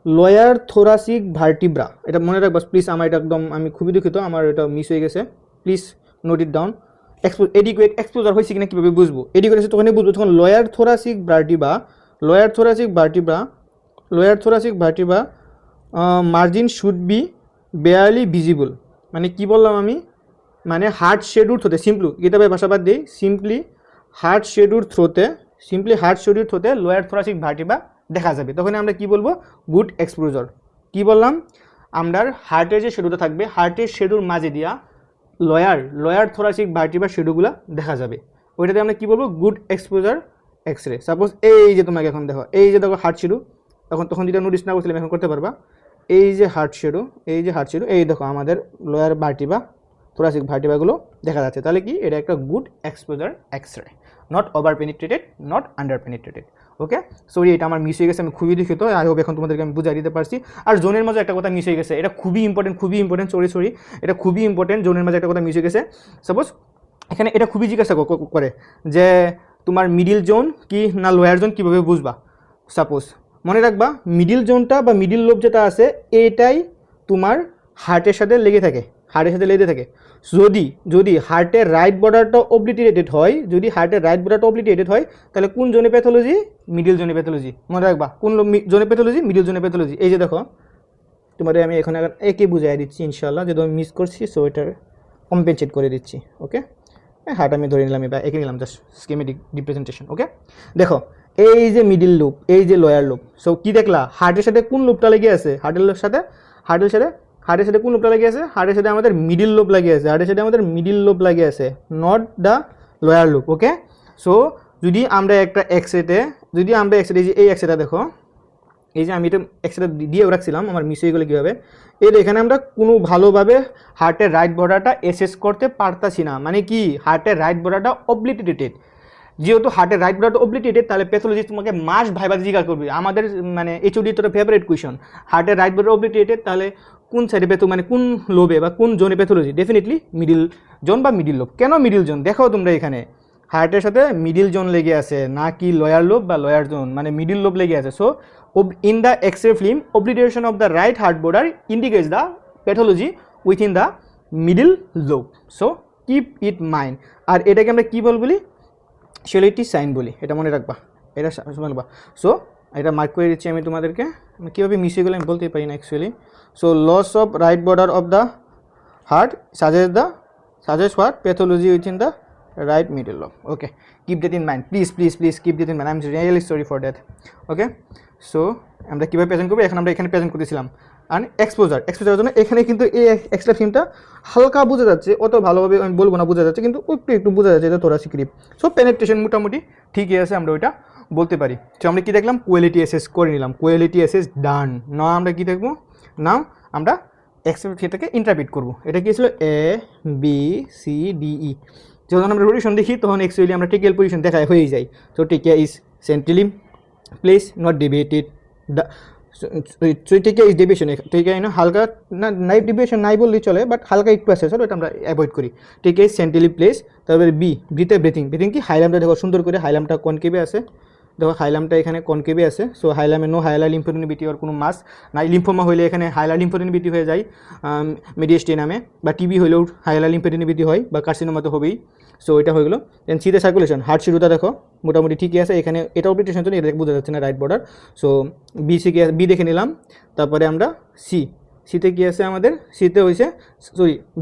লোয়ার থোরাসিক ভার্টিব্রা, এটা মনে রাখবা প্লিজ, আমার এটা একদম আমি খুবই দুঃখিত, আমার এটা মিস হয়ে গেছে, please note it down. Adequate exposure হয়েছে কিনা কীভাবে বুঝবো, এডিকুয়েট তখনই বুঝবো যখন lower thoracic vertebra margin should be barely visible. মানে কি বললাম আমি, মানে হার্ট শেডুর থ্রোতে, কিতাবে ভাষাবাদ দিই, সিম্পলি হার্ট শেডুর থ্রোতে লোয়ার থোরাসিক ভার্টিব্রা দেখা যাবে। তখন আমরা কি বলবো, গুড এক্সপোজার। কি বললাম, আমরা হার্টের যে শেডুটা থাকবে, হার্টের শেডুর মাঝে দিয়া লোয়ার থোরাসিক ভার্টিব্রা শেডুগুলো দেখা যাবে, ওইটাতে আমরা কি বলবো, গুড এক্সপোজার এক্সরে। সাপোজ এই যে তোমাকে এখন দেখো, এই যে দেখো হার্ট শেডু, তখন যেটা নোটিস না করছিলাম এখন করতে পারবা, এই যে হার্ট শেডু, এই দেখো আমাদের লোয়ার ভার্টিব্রা থোরাসিক ভার্টিব্রাগুলো দেখা যাচ্ছে। তাহলে কি, এটা একটা good exposure X ray, not over penetrated, not under penetrated. Okay, sorry এটা আমার মিস হয়ে গেছে, আমি খুবই দুঃখিত। আই হোপ এখন তোমাদেরকে আমি বুঝাই দিতে পারছি। আর জোনের মাঝে একটা কথা মিস হয়ে গেছে, এটা খুবই ইম্পর্টেন্ট, সরি এটা খুবই ইম্পর্টেন্ট। জোনের মাঝে একটা কথা মিস হয়ে গেছে। সাপোজ এখানে এটা খুবই জিজ্ঞাসা করে যে তোমার মিডিল জোন কি না লোয়ার জোন কীভাবে বুঝবা। সাপোজ মনে রাখবা মিডিল জোনটা বা মিডিল লোব যেটা আছে এটাই তোমার হার্টের সাথে লেগে থাকে, হার্টের সাথে লেগে থাকে। যদি হার্টের রাইট বর্ডারটা অবলিটেটেড হয়, যদি হার্টের রাইট বর্ডারটা অবলিটেটেড হয় তাহলে কোন জোনে প্যাথোলজি? মিডিল জোনে প্যাথোলজি। মনে রাখবা কোন জোনে প্যাথোলজি? মিডিল জোনে প্যাথোলজি। এই যে দেখো তোমাদের আমি এখন একে বুঝাই দিচ্ছি ইনশাল্লাহ, যদি আমি মিস করছি সো এটার কম্পেনসেট করে দিচ্ছি। ওকে, হার্ট আমি ধরে নিলাম, এবার এঁকে নিলাম জাস্ট স্কিমেটিক রিপ্রেজেন্টেশন। ওকে, দেখো এই যে মিডিল লুপ, এই যে লোয়ার লুপ। সো কি দেখলা, হার্টের সাথে কোন লুপটা লেগে আছে? হার্টের সাথে কোন লুপটা লেগে আছে? হার্টের সাথে আমাদের মিডিল লোব লাগিয়ে আছে, হার্টের সাথে আমাদের মিডিল লোব লাগিয়ে আছে, not the lower loop. Okay, so যদি আমরা একটা এক্সরেতে, এই এক্সরেটা দেখো, এই যে আমি এটা এক্সরেটা দিয়েও রাখছিলাম, আমার মিস হয়ে গেলে কীভাবে, এখানে আমরা কোনো ভালোভাবে হার্টের রাইট বর্ডারটা এসেস করতে পারতাছি না। মানে কি, হার্টের রাইট বর্ডারটা অবলিটেটেড। যেহেতু হার্টের রাইট বর্ডারটা অবলিটেটেড, তাহলে প্যাথোলজিস্ট তোমাকে মাস ভাইবা জিজ্ঞাসা করবে। আমাদের মানে এইচওডি তোর ফেভারিট কোয়েশন, হার্টের রাইট বর্ডার অবলিটেটেড, তাহলে কোন সাইডে মানে কোন লোবে বা কোন জোনে প্যাথোলজি? ডেফিনেটলি মিডিল জোন বা মিডিল লোব। কেন মিডিল জোন? দেখো তোমরা এখানে হার্টের সাথে মিডিল জোন লেগে আছে, না কি লোয়ার লোব বা লোয়ার জোন, মানে মিডিল লোব লেগে আছে। So in the X-ray film, obliteration of the right heart border indicates the pathology within the middle lobe. So keep it mind. আর এটাকে আমরা কি বলি? শিওরিটি সাইন বলি, এটা মনে রাখবা, এটা বলবা। সো এটা মার্ক করে দিচ্ছি আমি তোমাদেরকে, কীভাবে মিশে গেলে আমি বলতেই পারি না actually. So loss of right border of the heart suggest what? Pathology within the right middle lobe. Okay, keep that in mind, please keep that in mind. I'm really sorry for that. Okay, so আমরা কীভাবে present করবো, এখন আমরা এখানে present করতেছিলাম। আর এক্সপোজারের জন্য এখানে কিন্তু এই এক্সট্রা ফিল্মটা হালকা বোঝা যাচ্ছে, অত ভালোভাবে আমি বলবো না বোঝা যাচ্ছে, কিন্তু একটু বোঝা যাচ্ছে, এটা থোরাসিক রিপ। সো পেনেট্রেশন মোটামুটি ঠিকই আছে, আমরা ওইটা বলতে পারি। সো আমরা কী দেখলাম? কোয়ালিটি অ্যাসেস করে নিলাম, কোয়ালিটি অ্যাসেস ডান। না আমরা কী দেখবো? না আমরা এক্সট্রা থেকে ইন্টারপ্রিট করবো। এটা কী ছিল? ABCDE। যখন আমরা রোটেশন দেখি তখন অ্যাকচুয়ালি আমরা টেকিয়াল পজিশন দেখায় হয়ে যায়। সো টেকিয়া is centrally place, not deviated. টেকিয়া ইজ ডেভিয়েশন, টেকিয়া হালকা না, নাইট ডেভিয়েশন নাই বললেই চলে, বাট হালকা একটু আছে, সো এটা আমরা অ্যাভয়েড করি। Tekia is centrally place. তারপরে ব্রিথিং কি হাইলামটা দেখো সুন্দর করে, হাইলামটা কনকেভে আছে, দেখো হাইলামটা এখানে কনকেভে আছে। সো হাইলামে নো হাইলার লিম্ফোডেনবিটি আর কোনো মাস নাই। লিম্ফোমা হইলে এখানে হাইলার লিম্ফোডেনবিটি হয়ে যায় মেডিয়াস্টেনামে, বা টিবি হইলেও হাইলার লিম্ফোডেনবিটি হয়, বা কার্সিনোমা তো হবেই। সো এটা হয়ে গেলো। দেন সিতে সার্কুলেশন, হার্ট শুরুটা দেখো মোটামুটি ঠিকই আছে, এখানে এটা অবলিটেশন জন্য এটা বোঝা যাচ্ছে না রাইট বর্ডার। সো বি দেখে নিলাম। তারপরে আমরা সিতে কী আছে আমাদের?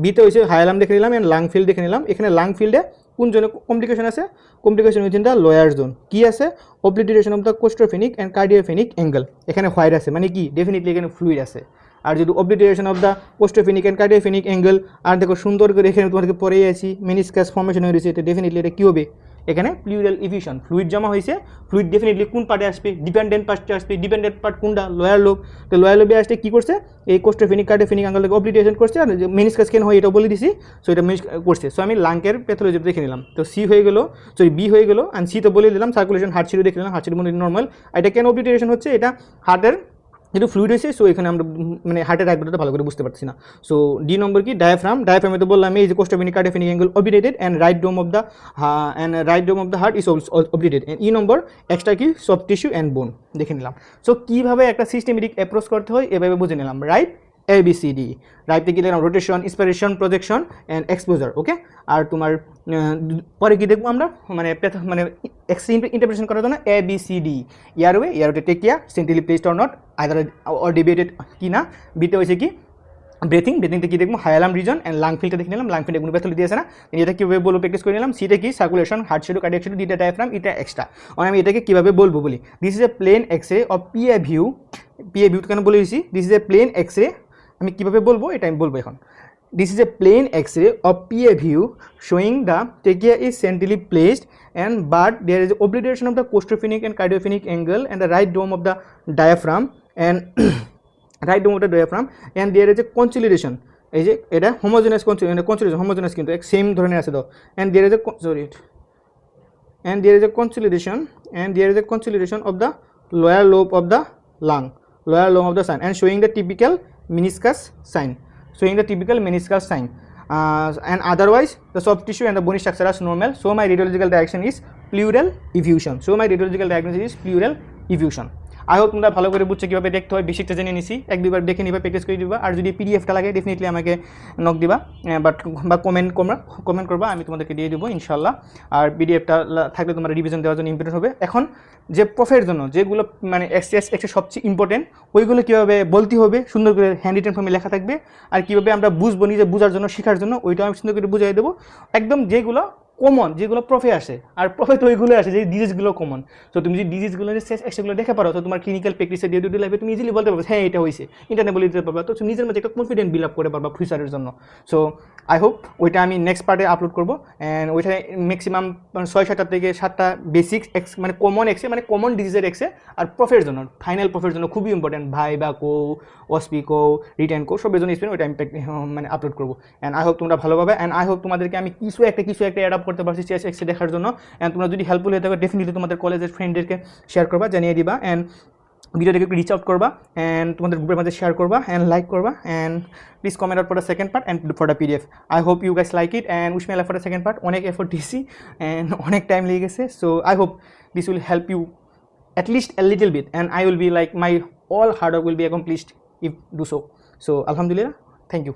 বিতে হয়েছে হাইলাম দেখে নিলাম, অ্যান্ড লাং ফিল্ড দেখে নিলাম। এখানে লাং ফিল্ডে কোন জোনে কমপ্লিকেশন আছে? Complication within the lower zone. কি আছে? Obliteration of the costophrenic and cardiophrenic angle. এখানে হোয়াইট আছে, মানে কি ডেফিনেটলি এখানে ফ্লুইড আছে। আর যদি obliteration of the costophrenic and cardiophrenic angle, আর দেখো সুন্দর করে এখানে তোমাদেরকে পরেই আছি মেনিসকাস ফর্মেশন হয়ে রয়েছে, এটা ডেফিনেটলি এটা কী হবে? এখানে প্লুরাল ইফিউশন, ফ্লুইড জমা হয়েছে। ফ্লুইড ডেফিনেটলি কোন পার্টে আসবে? ডিপেন্ডেন্ট পার্টে আসবে। ডিপেন্ডেন্ট পার্ট কোনটা? Lower lobe. তো লোয়ার লোবে আসলে কী করছে? এই কোস্টোফেনিক কার্ডিওফেনিক অ্যাঙ্গেলকে অবলিটেশন করছে, আর মেনিসকাস কেন হয় এটা বলে দিছি। সো এটা করছে। সো আমি লাংকের প্যাথোলজি দেখে নিলাম। তো সি হয়ে গেলো, বি হয়ে গেলো, অ্যান্ড সি তো বলে দিলাম। সার্কুলেশন হার্ট সিরু দেখে নিলাম, হার্ট সিরু মনে নর্মাল। এটা কেন অবলিটেশন হচ্ছে? এটা হার্টের যেহেতু ফ্লুইড হয়েছে, সো এখানে আমরা মানে হার্টের রাইট বর্ডারটা ভালো করে বুঝতে পারছি না। সো ডি নম্বর কি? ডায়াফ্রামে তো বললাম এই যে costophrenic cardiophrenic angle obliterated, and right dome of the heart is obliterated. And E number extra কি? সফট টিস্যু অ্যান্ড বোন দেখে নিলাম। সো কীভাবে একটা সিস্টেমেটিক অ্যাপ্রোচ করতে হয় এভাবে বুঝে নিলাম। রাইট ABCD, রাইটে কি দেখলাম? Rotation, inspiration, projection and exposure. Okay, আর তোমার পরে কি দেখবো আমরা? মানে ইন্টারপ্রিটেশন করার জন্য ABCD, ইয়ারওয়ে টেকিয়া, centrally placed or not, either or deviated কি না। বিতে হয়েছে কি? ব্রেথিংতে কি দেখবো? হায়ালাম রিজন, অ্যান্ড লাং ফিল্ডটা দেখে নিলাম। লাং ফিল্ডে কোনো প্যাথোলজি দিয়েছে না, এটা কীভাবে বলবো প্র্যাকটিস করে নিলাম। সিতে কি? সার্কুলেশন, হার্ট শিরু, কার্ডিয়াক শিরু, ডিটা ডায়াফ্রাম, এটা এক্সট্রা। আমি এটাকে কীভাবে বলবো বলি। This is a plain x-ray of PA view কেন বলে দিয়েছি? This is a plain X ray, আমি কীভাবে বলবো এটা আমি বলবো এখন। This is a plain x-ray of PA view showing the টেকিয়া is centrally placed, and but there is obliteration of the costophenic and cardiophoenic angle and the right dome of the diaphragm and and there is a consolidation. এই যে এটা homogeneous consolidation, homogeneous কিন্তু এক same ধরনের আছে তো। and there is a consolidation of the lower lobe of the lung, and showing the typical meniscus sign. And otherwise the soft tissue and the bony structure are normal. So my radiological direction is pleural effusion. So my radiological diagnosis is pleural effusion. I hope তোমরা ভালো করে বুঝছো কীভাবে দেখতে হয়, বেসিকটা জেনে নিছি, এক দুইবার দেখে নিবা, প্র্যাকটিস করে দিবা। আর যদি পিডিএফটা লাগে ডেফিনেটলি আমাকে নক দিবা, বা কমেন্ট করবা, আমি তোমাদেরকে দিয়ে দেবো ইনশাল্লাহ। আর পিডিএফটা থাকলে তোমার রিভিশন দেওয়ার জন্য ইম্পর্টেন্ট হবে। এখন যে প্রফের জন্য যেগুলো মানে এক্সেস সবচেয়ে ইম্পর্টেন্ট, ওইগুলো কীভাবে বলতে হবে, সুন্দর করে হ্যান্ড রিটেন ফর্মে লেখা থাকবে। আর কীভাবে আমরা বুঝবো, নিজে বোঝার জন্য, শেখার জন্য, ওইটাও আমি সুন্দর করে বুঝাই দেবো। একদম যেগুলো কমন, যেগুলো প্রফে আসে, আর প্রফে তো ওইগুলো আসে যে ডিজিজগুলো কমন। তো তুমি যদি ডিজিজগুলো সেগুলো দেখে পারো, তো তোমার ক্লিনিক্যাল প্র্যাকটিসে ডে টু ডে লাইফে তুমি ইজিলি বলতে পারবে হ্যাঁ এটা হয়েছে, ইন্টারনেট বলে দিতে পারবা। তো নিজের মধ্যে একটা কনফিডেন্ট বিল্ড আপ করে পারবা ফিউচারের জন্য। সো আই হোপ ওইটা আমি নেক্সট পার্টে আপলোড করবো। অ্যান্ড ওইটায় ম্যাক্সিমাম 6-7টা থেকে 7টা বেসিক মানে কমন এক্সে, মানে কমন ডিজিজের এক্সে, আর প্রফের জন্য, ফাইনাল প্রফের জন্য খুবই ইম্পর্টেন্ট, ভাই বা ওসপি রিটার্ন সবের জন্য স্পেন, ওইটা আমি মানে আপলোড করবো। অ্যান্ড আই হোপ তোমরা ভালোভাবে, অ্যান্ড আই হোপ তোমাদেরকে আমি কিছু একটা অ্যাড আপ করতে পারছি চেস এক্সে দেখার জন্য। অ্যান্ড তোমরা যদি হেল্পফুল হয়ে থাকো ডেফিনেটলি তোমাদের কলেজের ফ্রেন্ডদেরকে শেয়ার করবা, জানিয়ে দিবা। অ্যান্ড ভিডিওটাকে একটু রিচ আউট করবা, অ্যান্ড তোমাদের গ্রুপের মধ্যে শেয়ার করবা, অ্যান্ড লাইক করবা, and please comment out for the second part and for the PDF. I hope you guys like it and wish me like for the second part. অনেক effort দিয়েছি and অনেক time লেগে গেছে। So I hope this will help you at least a little bit, and I will be like my all hard work will be accomplished if do so. So alhamdulillah, thank you.